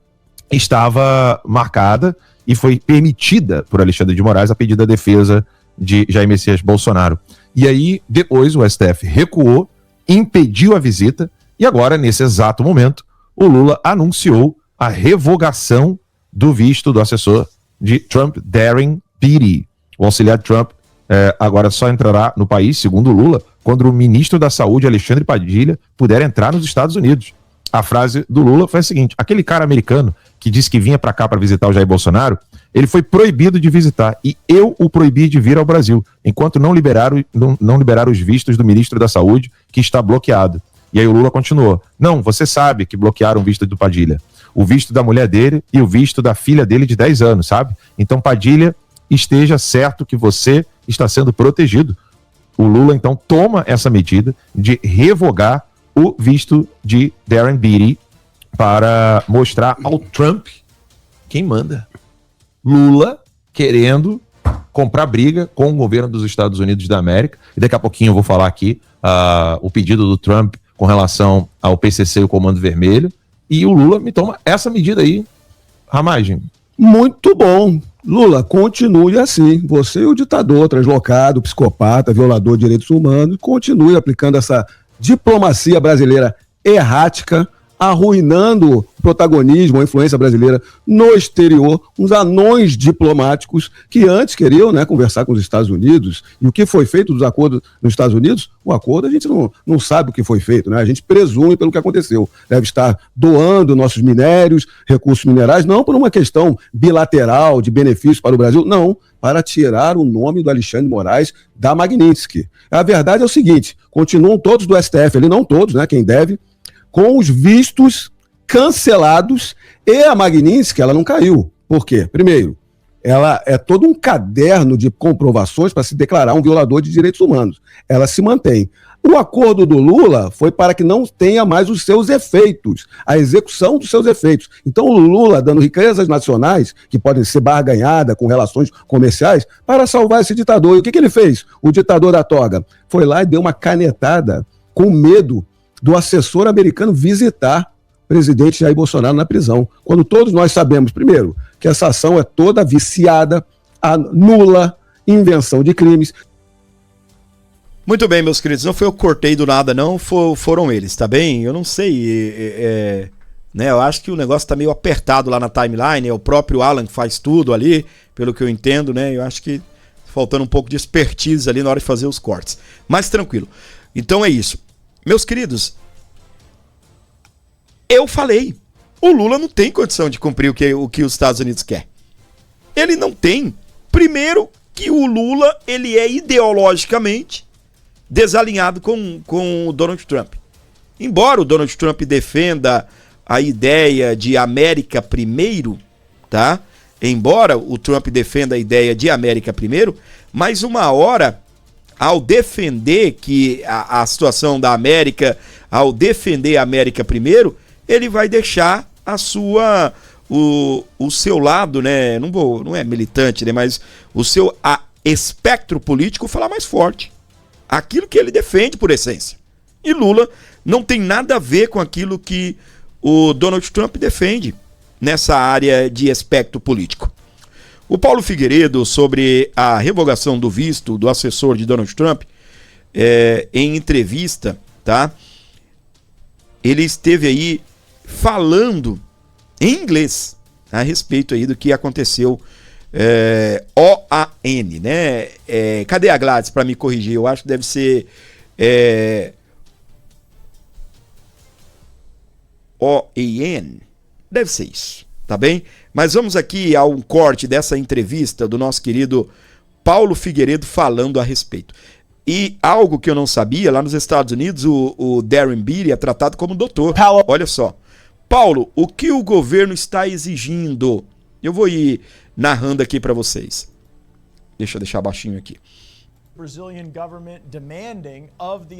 Speaker 3: estava marcada e foi permitida por Alexandre de Moraes a pedido da defesa de Jair Messias Bolsonaro. E aí, depois, o STF recuou, impediu a visita, e agora, nesse exato momento, o Lula anunciou a revogação do visto do assessor de Trump, Darren Beatty. O auxiliar de Trump agora só entrará no país, segundo o Lula, quando o ministro da Saúde, Alexandre Padilha, puder entrar nos Estados Unidos. A frase do Lula foi a seguinte: aquele cara americano que disse que vinha para cá para visitar o Jair Bolsonaro, ele foi proibido de visitar e eu o proibi de vir ao Brasil, enquanto não liberar os vistos do ministro da Saúde, que está bloqueado. E aí o Lula continuou: não, você sabe que bloquearam o visto do Padilha, o visto da mulher dele e o visto da filha dele de 10 anos, sabe? Então, Padilha, esteja certo que você está sendo protegido. O Lula, então, toma essa medida de revogar o visto de Darren Beatty para mostrar ao Trump quem manda. Lula querendo comprar briga com o governo dos Estados Unidos da América. E daqui a pouquinho eu vou falar aqui o pedido do Trump com relação ao PCC e o Comando Vermelho. E o Lula me toma essa medida aí. Ramagem.
Speaker 4: Muito bom. Lula, continue assim. Você é o ditador, translocado, psicopata, violador de direitos humanos. Continue aplicando essa diplomacia brasileira errática, arruinando o protagonismo, a influência brasileira no exterior, uns anões diplomáticos que antes queriam, né, conversar com os Estados Unidos. E o que foi feito dos acordos nos Estados Unidos? O acordo a gente não sabe o que foi feito, né? A gente presume pelo que aconteceu. Deve estar doando nossos minérios, recursos minerais, não por uma questão bilateral de benefício para o Brasil, não, para tirar o nome do Alexandre de Moraes da Magnitsky. A verdade é o seguinte: continuam todos do STF, ali não todos, né, quem deve, com os vistos cancelados, e a Magnitsky, ela não caiu. Por quê? Primeiro, ela é todo um caderno de comprovações para se declarar um violador de direitos humanos. Ela se mantém. O acordo do Lula foi para que não tenha mais os seus efeitos, a execução dos seus efeitos. Então o Lula dando riquezas nacionais, que podem ser barganhadas com relações comerciais, para salvar esse ditador. E o que ele fez? O ditador da toga foi lá e deu uma canetada com medo do assessor americano visitar o presidente Jair Bolsonaro na prisão. Quando todos nós sabemos, primeiro, que essa ação é toda viciada, nula, invenção de crimes.
Speaker 1: Muito bem, meus queridos, não foi eu que cortei do nada, não, foram eles, tá bem? Eu não sei, né, eu acho que o negócio tá meio apertado lá na timeline, é o próprio Alan que faz tudo ali, pelo que eu entendo, né, eu acho que faltando um pouco de expertise ali na hora de fazer os cortes. Mas tranquilo. Então é isso. Meus queridos, eu falei, o Lula não tem condição de cumprir o que os Estados Unidos quer. Ele não tem. Primeiro que o Lula, ele é ideologicamente desalinhado com o Donald Trump. Embora o Donald Trump defenda a ideia de América primeiro, tá? Embora o Trump defenda a ideia de América primeiro, mas uma hora, ao defender que a situação da América, ao defender a América primeiro, ele vai deixar o seu lado, né? Não é militante, né? Mas o seu espectro político falar mais forte. Aquilo que ele defende por essência. E Lula não tem nada a ver com aquilo que o Donald Trump defende nessa área de espectro político. O Paulo Figueiredo, sobre a revogação do visto do assessor de Donald Trump, em entrevista, tá? Ele esteve aí falando em inglês a respeito aí do que aconteceu. OAN, né? Cadê a Gladys para me corrigir? Eu acho que deve ser OAN. Deve ser isso, tá bem? Mas vamos aqui a um corte dessa entrevista do nosso querido Paulo Figueiredo falando a respeito. E algo que eu não sabia, lá nos Estados Unidos, o Darren Beatty é tratado como doutor. Olha só. Paulo, o que o governo está exigindo? Eu vou ir narrando aqui para vocês. Deixa eu deixar baixinho aqui.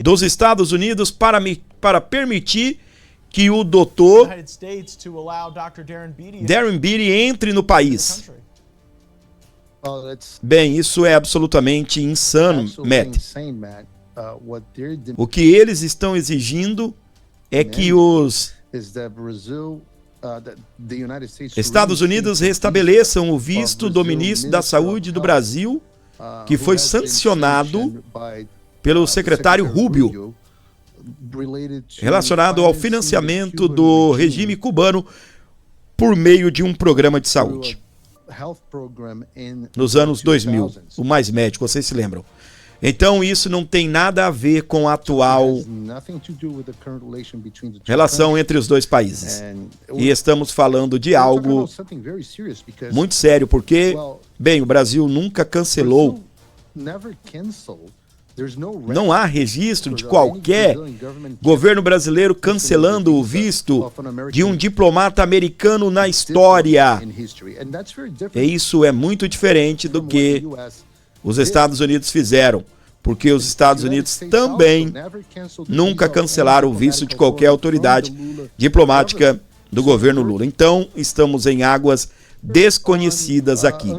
Speaker 1: dos Estados Unidos para permitir que o doutor Darren Beatty entre no país. Bem, isso é absolutamente insano, Matt. O que eles estão exigindo é que os Estados Unidos restabeleçam o visto do ministro da Saúde do Brasil, que foi sancionado pelo secretário Rubio, relacionado ao financiamento do regime cubano por meio de um programa de saúde. Nos anos 2000, o Mais Médico, vocês se lembram. Então isso não tem nada a ver com a atual relação entre os dois países. E estamos falando de algo muito sério, porque, bem, o Brasil nunca cancelou. Não há registro de qualquer governo brasileiro cancelando o visto de um diplomata americano na história. E isso é muito diferente do que os Estados Unidos fizeram, porque os Estados Unidos também nunca cancelaram o visto de qualquer autoridade diplomática do governo Lula. Então, estamos em águas desconhecidas aqui.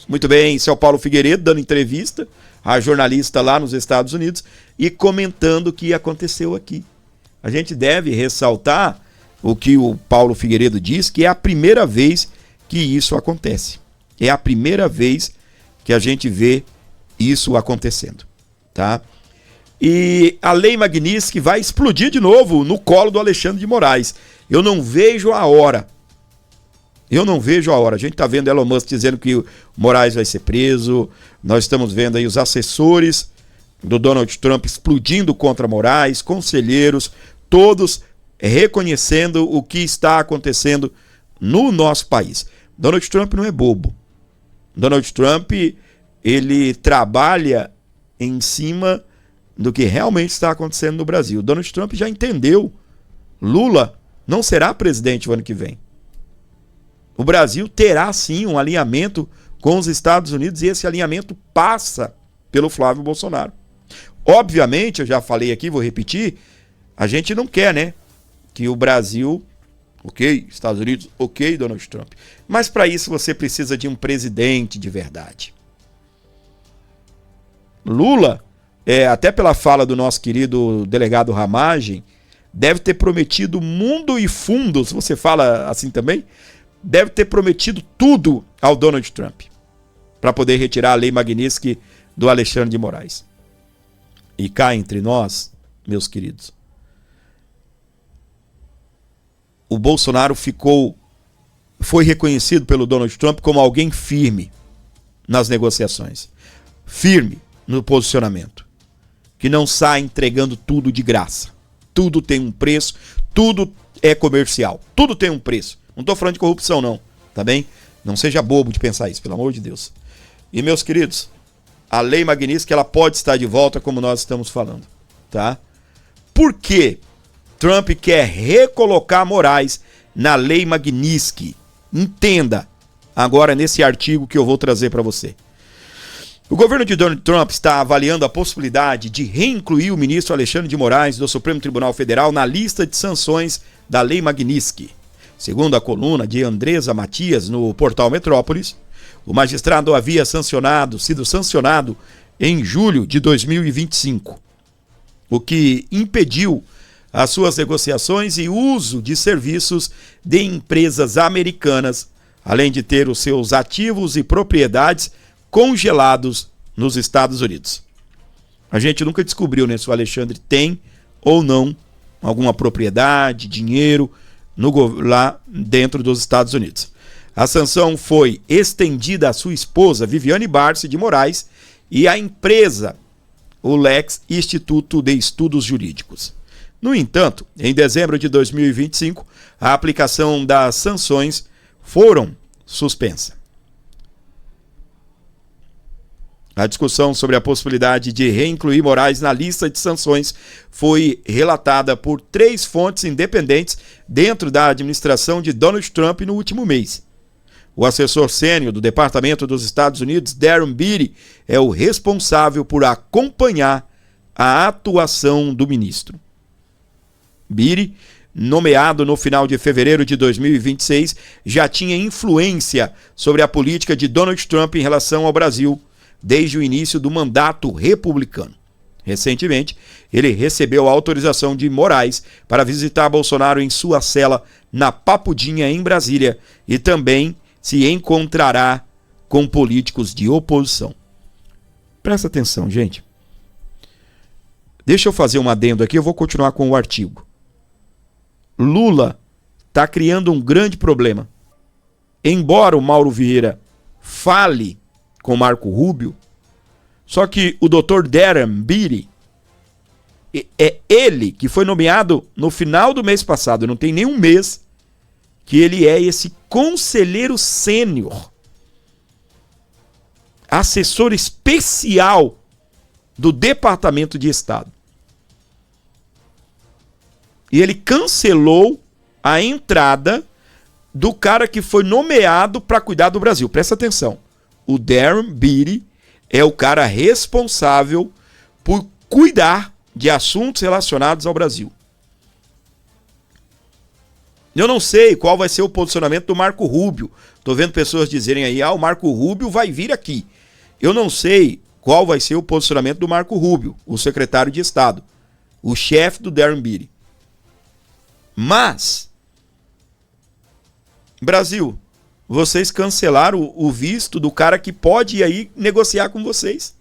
Speaker 1: Muito bem, esse é o Paulo Figueiredo dando entrevista a jornalista lá nos Estados Unidos e comentando o que aconteceu aqui. A gente deve ressaltar o que o Paulo Figueiredo diz, que é a primeira vez que isso acontece. É a primeira vez que a gente vê isso acontecendo, tá? E a Lei Magnitsky vai explodir de novo no colo do Alexandre de Moraes. Eu não vejo a hora. A gente está vendo Elon Musk dizendo que o Moraes vai ser preso. Nós estamos vendo aí os assessores do Donald Trump explodindo contra Moraes, conselheiros, todos reconhecendo o que está acontecendo no nosso país. Donald Trump não é bobo. Donald Trump, ele trabalha em cima do que realmente está acontecendo no Brasil. Donald Trump já entendeu. Lula não será presidente o ano que vem. O Brasil terá sim um alinhamento com os Estados Unidos e esse alinhamento passa pelo Flávio Bolsonaro. Obviamente, eu já falei aqui, vou repetir, a gente não quer, né, que o Brasil, ok, Estados Unidos, ok, Donald Trump. Mas para isso você precisa de um presidente de verdade. Lula, até pela fala do nosso querido delegado Ramagem, deve ter prometido mundo e fundos, você fala assim também? Deve ter prometido tudo ao Donald Trump para poder retirar a Lei Magnitsky do Alexandre de Moraes. E cá entre nós, meus queridos, o Bolsonaro foi reconhecido pelo Donald Trump como alguém firme nas negociações, firme no posicionamento, que não sai entregando tudo de graça. Tudo tem um preço, tudo é comercial, tudo tem um preço. Não estou falando de corrupção, não, tá bem? Não seja bobo de pensar isso, pelo amor de Deus. E, meus queridos, a Lei Magnitsky, ela pode estar de volta, como nós estamos falando, tá? Por que Trump quer recolocar Moraes na Lei Magnitsky? Entenda agora nesse artigo que eu vou trazer para você. O governo de Donald Trump está avaliando a possibilidade de reincluir o ministro Alexandre de Moraes do Supremo Tribunal Federal na lista de sanções da Lei Magnitsky. Segundo a coluna de Andresa Matias no portal Metrópolis, o magistrado havia sido sancionado em julho de 2025, o que impediu as suas negociações e uso de serviços de empresas americanas, além de ter os seus ativos e propriedades congelados nos Estados Unidos. A gente nunca descobriu, né, se o Alexandre tem ou não alguma propriedade, dinheiro lá dentro dos Estados Unidos. A sanção foi estendida à sua esposa, Viviane Barsi de Moraes, e à empresa, o Lex Instituto de Estudos Jurídicos. No entanto, em dezembro de 2025, a aplicação das sanções foram suspensa. A discussão sobre a possibilidade de reincluir Moraes na lista de sanções foi relatada por 3 fontes independentes dentro da administração de Donald Trump no último mês. O assessor sênior do Departamento dos Estados Unidos, Darren Beattie, é o responsável por acompanhar a atuação do ministro. Beattie, nomeado no final de fevereiro de 2026, já tinha influência sobre a política de Donald Trump em relação ao Brasil desde o início do mandato republicano. Recentemente, ele recebeu a autorização de Moraes para visitar Bolsonaro em sua cela na Papudinha, em Brasília, e também se encontrará com políticos de oposição. Presta atenção, gente. Deixa eu fazer um adendo aqui, eu vou continuar com o artigo. Lula está criando um grande problema. Embora o Mauro Vieira fale com Marco Rubio, só que o Dr. Darren Beattie, é ele que foi nomeado no final do mês passado, não tem nenhum mês que ele é esse conselheiro sênior, assessor especial do Departamento de Estado. E ele cancelou a entrada do cara que foi nomeado para cuidar do Brasil. Presta atenção. O Darren Beattie é o cara responsável por cuidar de assuntos relacionados ao Brasil. Eu não sei qual vai ser o posicionamento do Marco Rubio. Estou vendo pessoas dizerem aí, o Marco Rubio vai vir aqui. Eu não sei qual vai ser o posicionamento do Marco Rubio, o secretário de Estado, o chefe do Darren Beattie. Mas, Brasil, vocês cancelaram o visto do cara que pode ir aí negociar com vocês,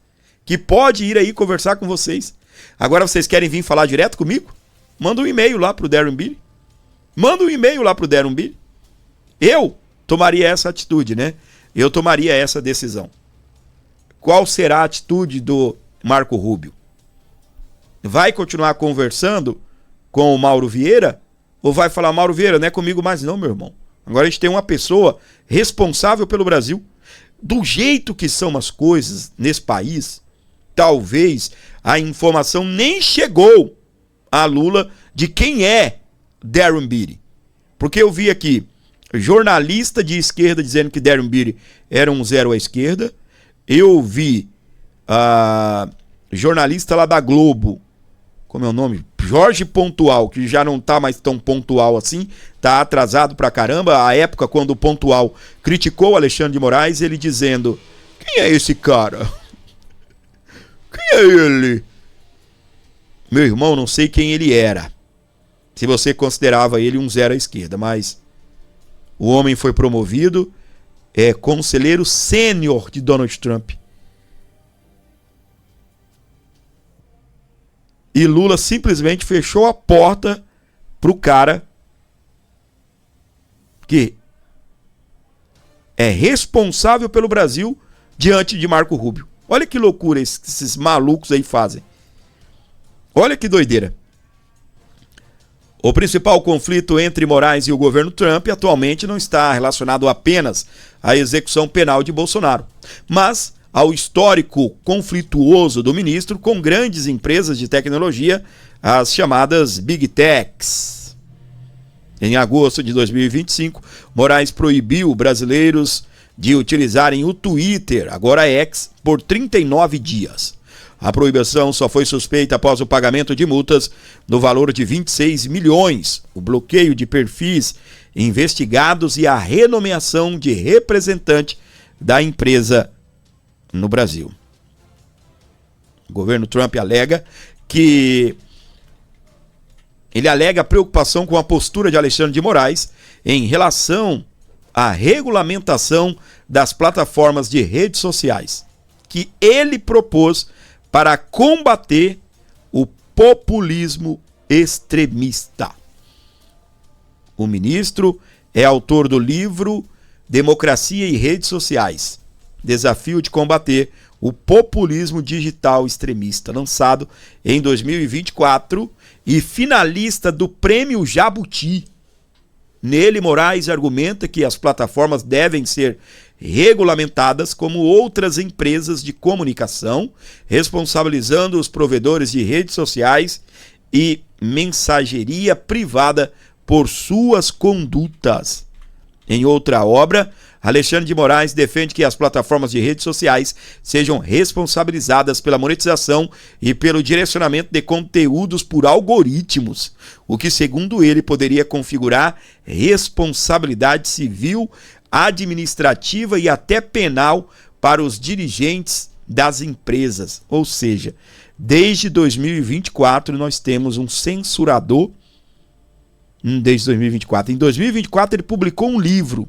Speaker 1: que pode ir aí conversar com vocês. Agora vocês querem vir falar direto comigo? Manda um e-mail lá pro Darren Beattie. Manda um e-mail lá pro Darren Beattie. Eu tomaria essa atitude, né? Eu tomaria essa decisão. Qual será a atitude do Marco Rubio? Vai continuar conversando com o Mauro Vieira? Ou vai falar, Mauro Vieira, não é comigo mais não, meu irmão. Agora a gente tem uma pessoa responsável pelo Brasil. Do jeito que são as coisas nesse país, talvez a informação nem chegou a Lula de quem é Darren Beattie. Porque eu vi aqui jornalista de esquerda dizendo que Darren Beattie era um zero à esquerda. Eu vi jornalista lá da Globo, como é o nome? Jorge Pontual, que já não tá mais tão pontual assim, tá atrasado pra caramba. A época quando o Pontual criticou o Alexandre de Moraes, ele dizendo, quem é esse cara? Quem é ele? Meu irmão, não sei quem ele era. Se você considerava ele um zero à esquerda, mas o homem foi promovido, é conselheiro sênior de Donald Trump. E Lula simplesmente fechou a porta pro cara que é responsável pelo Brasil diante de Marco Rubio. Olha que loucura esses malucos aí fazem. Olha que doideira. O principal conflito entre Moraes e o governo Trump atualmente não está relacionado apenas à execução penal de Bolsonaro, mas ao histórico conflituoso do ministro com grandes empresas de tecnologia, as chamadas Big Techs. Em agosto de 2025, Moraes proibiu brasileiros de utilizarem o Twitter, agora X, por 39 dias. A proibição só foi suspeita após o pagamento de multas no valor de 26 milhões, o bloqueio de perfis investigados e a renomeação de representante da empresa no Brasil. O governo Trump alega preocupação com a postura de Alexandre de Moraes em relação à regulamentação das plataformas de redes sociais, que ele propôs para combater o populismo extremista. O ministro é autor do livro Democracia e Redes Sociais, Desafio de Combater o Populismo Digital Extremista, lançado em 2024 e finalista do Prêmio Jabuti. Nele, Moraes argumenta que as plataformas devem ser regulamentadas como outras empresas de comunicação, responsabilizando os provedores de redes sociais e mensageria privada por suas condutas. Em outra obra, Alexandre de Moraes defende que as plataformas de redes sociais sejam responsabilizadas pela monetização e pelo direcionamento de conteúdos por algoritmos, o que, segundo ele, poderia configurar responsabilidade civil, administrativa e até penal para os dirigentes das empresas. Ou seja, desde 2024 nós temos um censurador. Desde 2024. Em 2024 ele publicou um livro.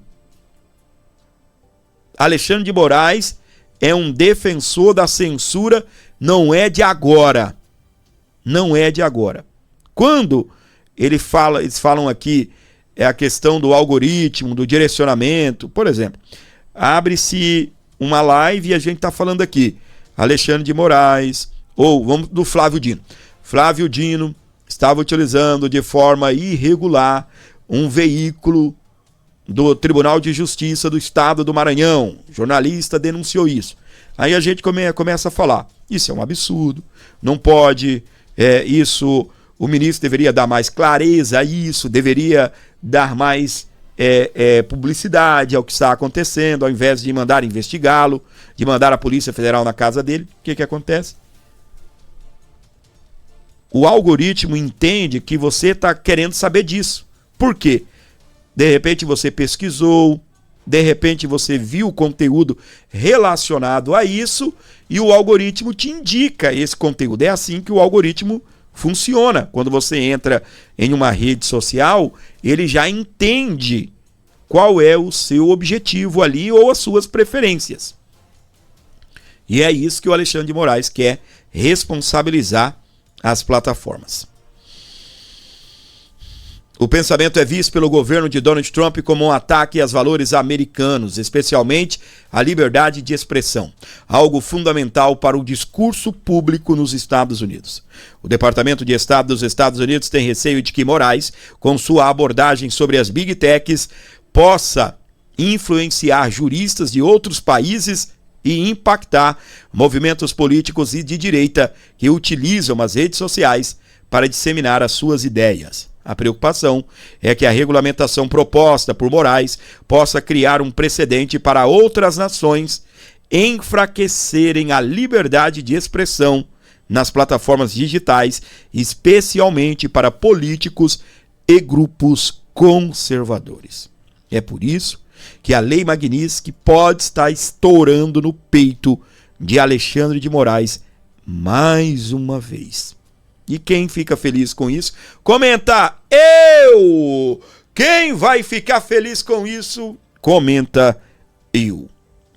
Speaker 1: Alexandre de Moraes é um defensor da censura, não é de agora. Não é de agora. Quando eles falam aqui a questão do algoritmo, do direcionamento, por exemplo, abre-se uma live e a gente está falando aqui, Alexandre de Moraes, ou vamos do Flávio Dino. Flávio Dino estava utilizando de forma irregular um veículo do Tribunal de Justiça do Estado do Maranhão. O jornalista denunciou isso. Aí a gente começa a falar, isso é um absurdo, não pode, isso, o ministro deveria dar mais clareza a isso, deveria dar mais publicidade ao que está acontecendo, ao invés de mandar investigá-lo, de mandar a Polícia Federal na casa dele. O que acontece? O algoritmo entende que você está querendo saber disso. Por quê? De repente você pesquisou, de repente você viu conteúdo relacionado a isso e o algoritmo te indica esse conteúdo. É assim que o algoritmo funciona. Quando você entra em uma rede social, ele já entende qual é o seu objetivo ali ou as suas preferências. E é isso que o Alexandre de Moraes quer responsabilizar as plataformas. O pensamento é visto pelo governo de Donald Trump como um ataque aos valores americanos, especialmente a liberdade de expressão, algo fundamental para o discurso público nos Estados Unidos. O Departamento de Estado dos Estados Unidos tem receio de que Moraes, com sua abordagem sobre as Big Techs, possa influenciar juristas de outros países e impactar movimentos políticos e de direita que utilizam as redes sociais para disseminar as suas ideias. A preocupação é que a regulamentação proposta por Moraes possa criar um precedente para outras nações enfraquecerem a liberdade de expressão nas plataformas digitais, especialmente para políticos e grupos conservadores. É por isso que a Lei Magnitsky pode estar estourando no peito de Alexandre de Moraes mais uma vez. E quem fica feliz com isso? Comenta eu! Quem vai ficar feliz com isso? Comenta eu.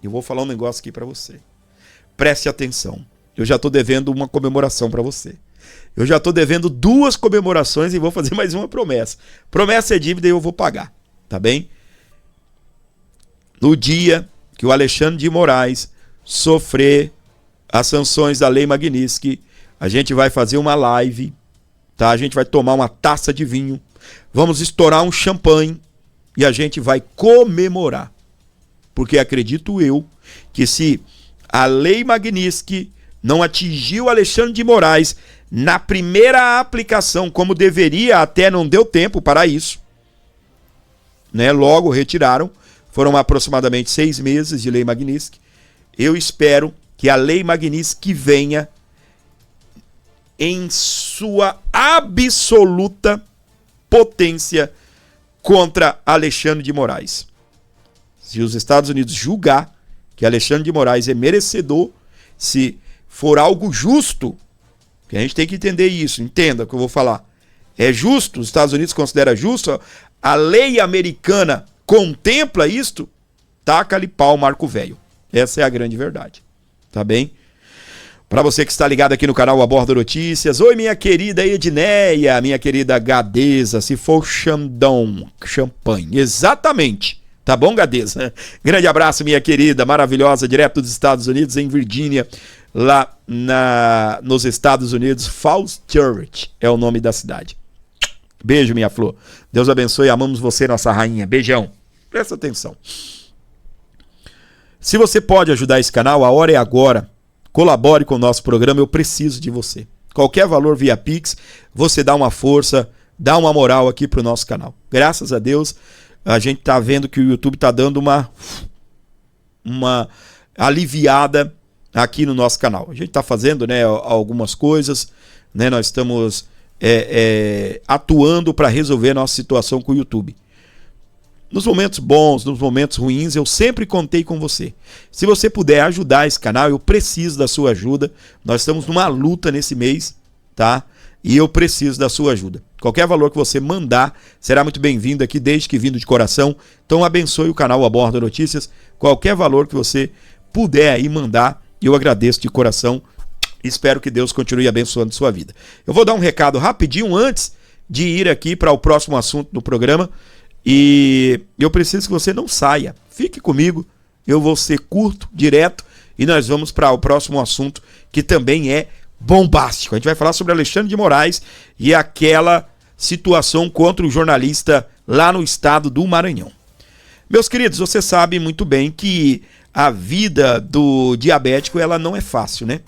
Speaker 1: Eu vou falar um negócio aqui para você. Preste atenção. Eu já estou devendo uma comemoração para você. Eu já estou devendo 2 comemorações e vou fazer mais uma promessa. Promessa é dívida e eu vou pagar. Tá bem? No dia que o Alexandre de Moraes sofrer as sanções da Lei Magnitsky, a gente vai fazer uma live, tá? A gente vai tomar uma taça de vinho, vamos estourar um champanhe e a gente vai comemorar. Porque acredito eu que se a Lei Magnitsky não atingiu Alexandre de Moraes na primeira aplicação, como deveria, até não deu tempo para isso, né? Logo retiraram, foram aproximadamente 6 meses de Lei Magnitsky. Eu espero que a Lei Magnitsky venha em sua absoluta potência contra Alexandre de Moraes. Se os Estados Unidos julgar que Alexandre de Moraes é merecedor, se for algo justo, que a gente tem que entender isso, entenda o que eu vou falar. É justo, os Estados Unidos considera justo, a lei americana contempla isto, taca-lhe pau, Marco Velho. Essa é a grande verdade. Tá bem? Para você que está ligado aqui no canal Aborda Notícias, oi minha querida Edneia, minha querida Gadeza, se for Xandão, champanhe, exatamente, tá bom Gadeza? Grande abraço minha querida, maravilhosa, direto dos Estados Unidos, em Virgínia, lá nos Estados Unidos, Falls Church é o nome da cidade. Beijo minha flor, Deus abençoe, amamos você nossa rainha, beijão, presta atenção. Se você pode ajudar esse canal, a hora é agora. Colabore com o nosso programa, eu preciso de você. Qualquer valor via Pix, você dá uma força, dá uma moral aqui pro nosso canal. Graças a Deus, a gente tá vendo que o YouTube tá dando uma uma aliviada aqui no nosso canal. A gente está fazendo, né, algumas coisas, né, nós estamos atuando para resolver a nossa situação com o YouTube. Nos momentos bons, nos momentos ruins, eu sempre contei com você. Se você puder ajudar esse canal, eu preciso da sua ajuda. Nós estamos numa luta nesse mês, tá? E eu preciso da sua ajuda. Qualquer valor que você mandar será muito bem-vindo aqui, desde que vindo de coração. Então abençoe o canal Aborda Notícias. Qualquer valor que você puder aí mandar, eu agradeço de coração. Espero que Deus continue abençoando sua vida. Eu vou dar um recado rapidinho antes de ir aqui para o próximo assunto do programa. E eu preciso que você não saia. Fique comigo, eu vou ser curto, direto, e nós vamos para o próximo assunto, que também é bombástico. A gente vai falar sobre Alexandre de Moraes e aquela situação contra o jornalista lá no estado do Maranhão. Meus queridos, você sabe muito bem que a vida do diabético, ela não é fácil, né?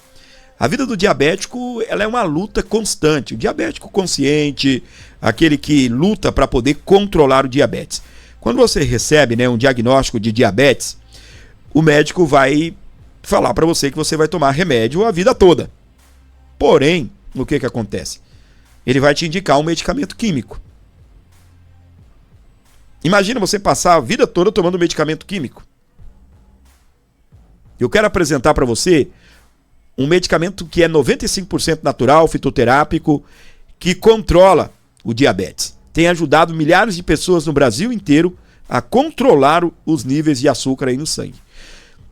Speaker 1: A vida do diabético, ela é uma luta constante. O diabético consciente, aquele que luta para poder controlar o diabetes. Quando você recebe, né, um diagnóstico de diabetes, o médico vai falar para você que você vai tomar remédio a vida toda. Porém, o que acontece? Ele vai te indicar um medicamento químico. Imagina você passar a vida toda tomando medicamento químico. Eu quero apresentar para você um medicamento que é 95% natural, fitoterápico, que controla o diabetes. Tem ajudado milhares de pessoas no Brasil inteiro a controlar os níveis de açúcar aí no sangue.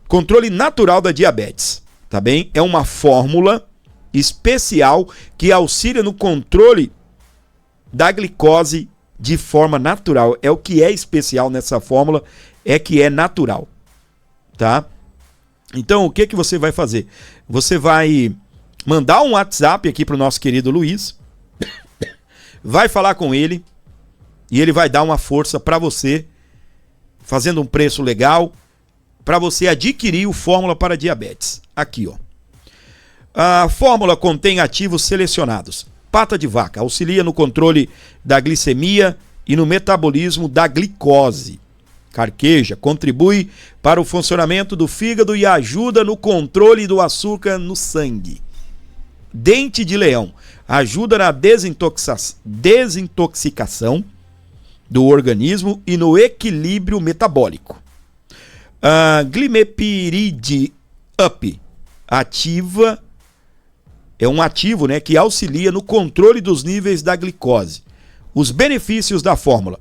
Speaker 1: Controle natural da diabetes, tá bem? É uma fórmula especial que auxilia no controle da glicose de forma natural. É o que é especial nessa fórmula, é que é natural, tá? Então, o que você vai fazer? Você vai mandar um WhatsApp aqui para o nosso querido Luiz, vai falar com ele e ele vai dar uma força para você, fazendo um preço legal, para você adquirir o Fórmula para Diabetes. Aqui, ó. A fórmula contém ativos selecionados. Pata de vaca, auxilia no controle da glicemia e no metabolismo da glicose. Carqueja, contribui para o funcionamento do fígado e ajuda no controle do açúcar no sangue. Dente de leão, ajuda na desintoxicação do organismo e no equilíbrio metabólico. Glimepiride Up, é um ativo, né, que auxilia no controle dos níveis da glicose. Os benefícios da fórmula: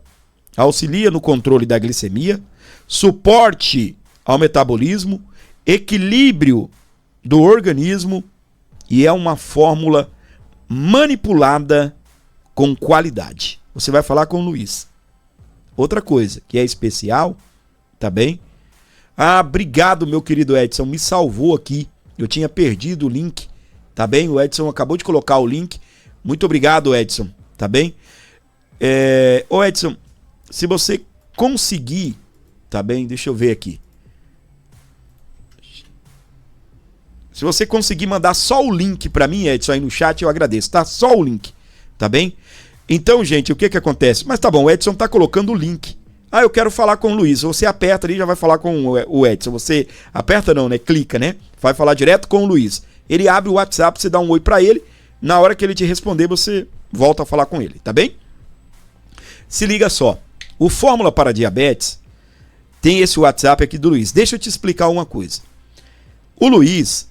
Speaker 1: auxilia no controle da glicemia, suporte ao metabolismo, equilíbrio do organismo e é uma fórmula manipulada com qualidade. Você vai falar com o Luiz. Outra coisa que é especial, tá bem? Obrigado, meu querido Edson, me salvou aqui. Eu tinha perdido o link, tá bem? O Edson acabou de colocar o link. Muito obrigado, Edson, tá bem? Ô Edson, se você conseguir, tá bem? Deixa eu ver aqui. Se você conseguir mandar só o link para mim, Edson, aí no chat, eu agradeço, tá? Só o link, tá bem? Então, gente, o que acontece? Mas tá bom, o Edson tá colocando o link. Eu quero falar com o Luiz. Você aperta ali e já vai falar com o Edson. Você aperta não, né? Clica, né? Vai falar direto com o Luiz. Ele abre o WhatsApp, você dá um oi para ele. Na hora que ele te responder, você volta a falar com ele, tá bem? Se liga só. O Fórmula para Diabetes tem esse WhatsApp aqui do Luiz. Deixa eu te explicar uma coisa. O Luiz,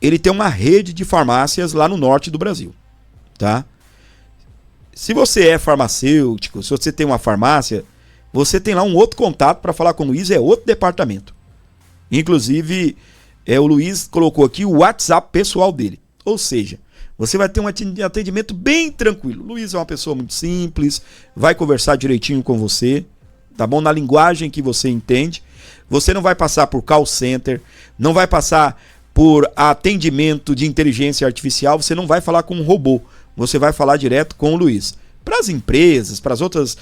Speaker 1: ele tem uma rede de farmácias lá no norte do Brasil, tá? Se você é farmacêutico, se você tem uma farmácia, você tem lá um outro contato para falar com o Luiz, é outro departamento. Inclusive, o Luiz colocou aqui o WhatsApp pessoal dele. Ou seja, você vai ter um atendimento bem tranquilo. O Luiz é uma pessoa muito simples, vai conversar direitinho com você, tá bom? Na linguagem que você entende. Você não vai passar por call center, não vai passar por atendimento de inteligência artificial, você não vai falar com um robô, você vai falar direto com o Luiz. Para as empresas, para as outras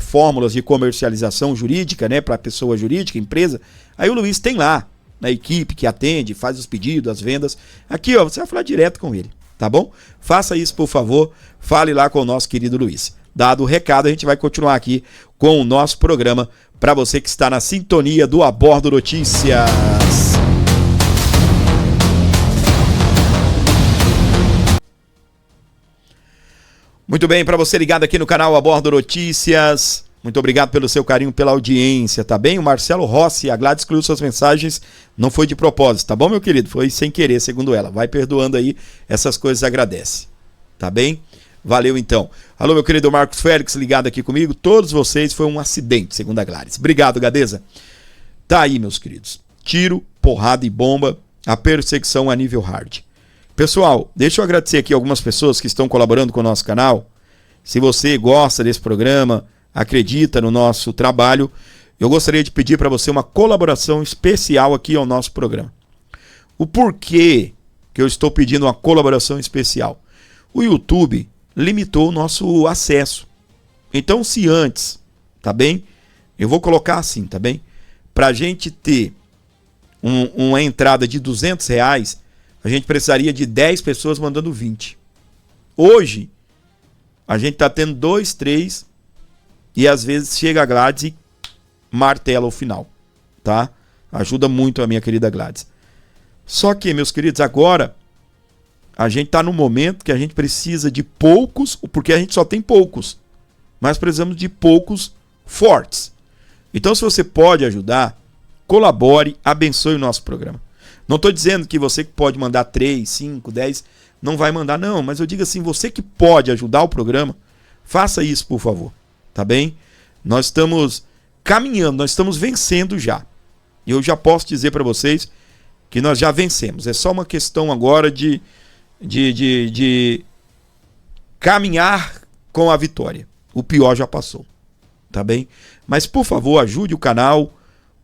Speaker 1: fórmulas de comercialização jurídica, né, para a pessoa jurídica, empresa, aí o Luiz tem lá na equipe que atende, faz os pedidos, as vendas. Aqui, ó, você vai falar direto com ele, tá bom? Faça isso, por favor, fale lá com o nosso querido Luiz. Dado o recado, a gente vai continuar aqui com o nosso programa, para você que está na sintonia do Abordo Notícias. Muito bem, para você ligado aqui no canal Abordo Notícias, muito obrigado pelo seu carinho, pela audiência, tá bem? O Marcelo Rossi, a Gladys excluiu suas mensagens, não foi de propósito, tá bom, meu querido? Foi sem querer, segundo ela. Vai perdoando aí, essas coisas agradece, tá bem? Valeu então. Alô, meu querido Marcos Félix, ligado aqui comigo. Todos vocês, foi um acidente, segundo a Gladys. Obrigado, Gadeza. Tá aí, meus queridos. Tiro, porrada e bomba, a perseguição a nível hard. Pessoal, deixa eu agradecer aqui algumas pessoas que estão colaborando com o nosso canal. Se você gosta desse programa, acredita no nosso trabalho, eu gostaria de pedir para você uma colaboração especial aqui ao nosso programa. O porquê que eu estou pedindo uma colaboração especial? O YouTube limitou o nosso acesso. Então, se antes, tá bem? Eu vou colocar assim, tá bem? Para a gente ter uma entrada de R$200, a gente precisaria de 10 pessoas mandando 20. Hoje, a gente está tendo 2, 3 e às vezes chega a Gladys e martela o final, tá? Ajuda muito a minha querida Gladys. Só que, meus queridos, agora a gente está num momento que a gente precisa de poucos, porque a gente só tem poucos, mas precisamos de poucos fortes. Então, se você pode ajudar, colabore, abençoe o nosso programa. Não estou dizendo que você que pode mandar 3, 5, 10, não vai mandar, não. Mas eu digo assim, você que pode ajudar o programa, faça isso, por favor. Tá bem? Nós estamos caminhando, nós estamos vencendo já. E eu já posso dizer para vocês que nós já vencemos. É só uma questão agora de caminhar com a vitória. O pior já passou. Tá bem? Mas, por favor, ajude o canal,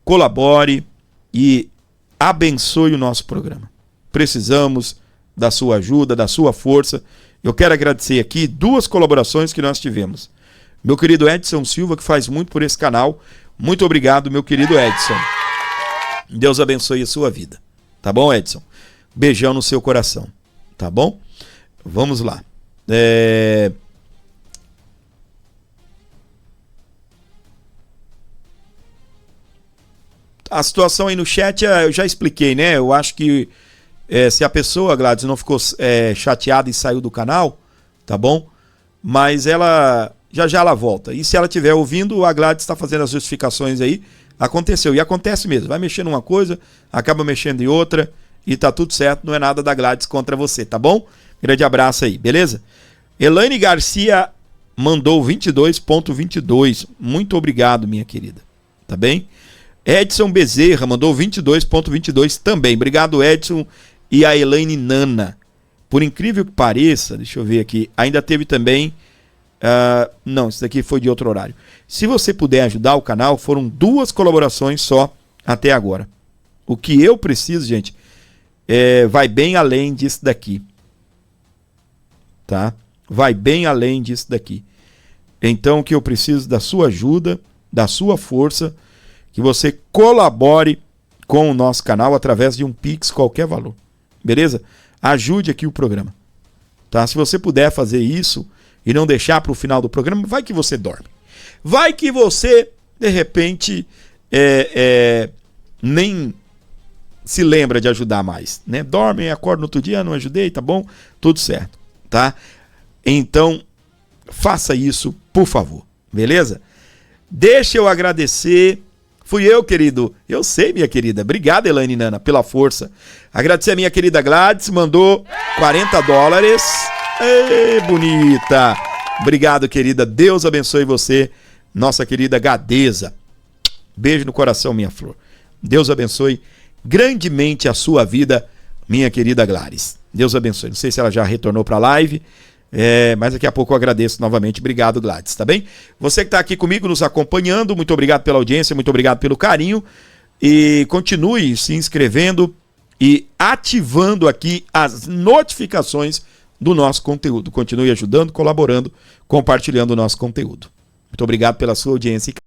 Speaker 1: colabore e abençoe o nosso programa. Precisamos da sua ajuda, da sua força. Eu quero agradecer aqui 2 colaborações que nós tivemos. Meu querido Edson Silva, que faz muito por esse canal. Muito obrigado, meu querido Edson. Deus abençoe a sua vida. Tá bom, Edson? Beijão no seu coração. Tá bom? Vamos lá. A situação aí no chat eu já expliquei, né? Eu acho que se a pessoa, Gladys, não ficou chateada e saiu do canal, tá bom? Mas ela já ela volta. E se ela estiver ouvindo, a Gladys está fazendo as justificações aí. Aconteceu. E acontece mesmo. Vai mexendo uma coisa, acaba mexendo em outra e tá tudo certo. Não é nada da Gladys contra você, tá bom? Grande abraço aí, beleza? Elaine Garcia mandou 22.22. Muito obrigado, minha querida. Tá bem? Edson Bezerra mandou 22.22 também. Obrigado, Edson. E a Elaine Nana. Por incrível que pareça, deixa eu ver aqui, ainda teve também... não, isso daqui foi de outro horário. Se você puder ajudar o canal, foram 2 colaborações só até agora. O que eu preciso, gente, vai bem além disso daqui. Tá? Vai bem além disso daqui. Então, o que eu preciso da sua ajuda, da sua força, que você colabore com o nosso canal através de um Pix, qualquer valor. Beleza? Ajude aqui o programa. Tá? Se você puder fazer isso e não deixar para o final do programa, vai que você dorme. Vai que você, de repente, nem se lembra de ajudar mais. Né? Dorme e acorda no outro dia, não ajudei, tá bom? Tudo certo. Tá? Então, faça isso, por favor. Beleza? Deixa eu agradecer... Fui eu, querido. Eu sei, minha querida. Obrigado, Elaine Nana, pela força. Agradecer a minha querida Gladys, mandou $40. Ê, bonita. Obrigado, querida. Deus abençoe você, nossa querida Gadeza. Beijo no coração, minha flor. Deus abençoe grandemente a sua vida, minha querida Gladys. Deus abençoe. Não sei se ela já retornou para a live, mas daqui a pouco eu agradeço novamente. Obrigado, Gladys, tá bem? Você que está aqui comigo, nos acompanhando, muito obrigado pela audiência, muito obrigado pelo carinho. E continue se inscrevendo e ativando aqui as notificações do nosso conteúdo. Continue ajudando, colaborando, compartilhando o nosso conteúdo. Muito obrigado pela sua audiência.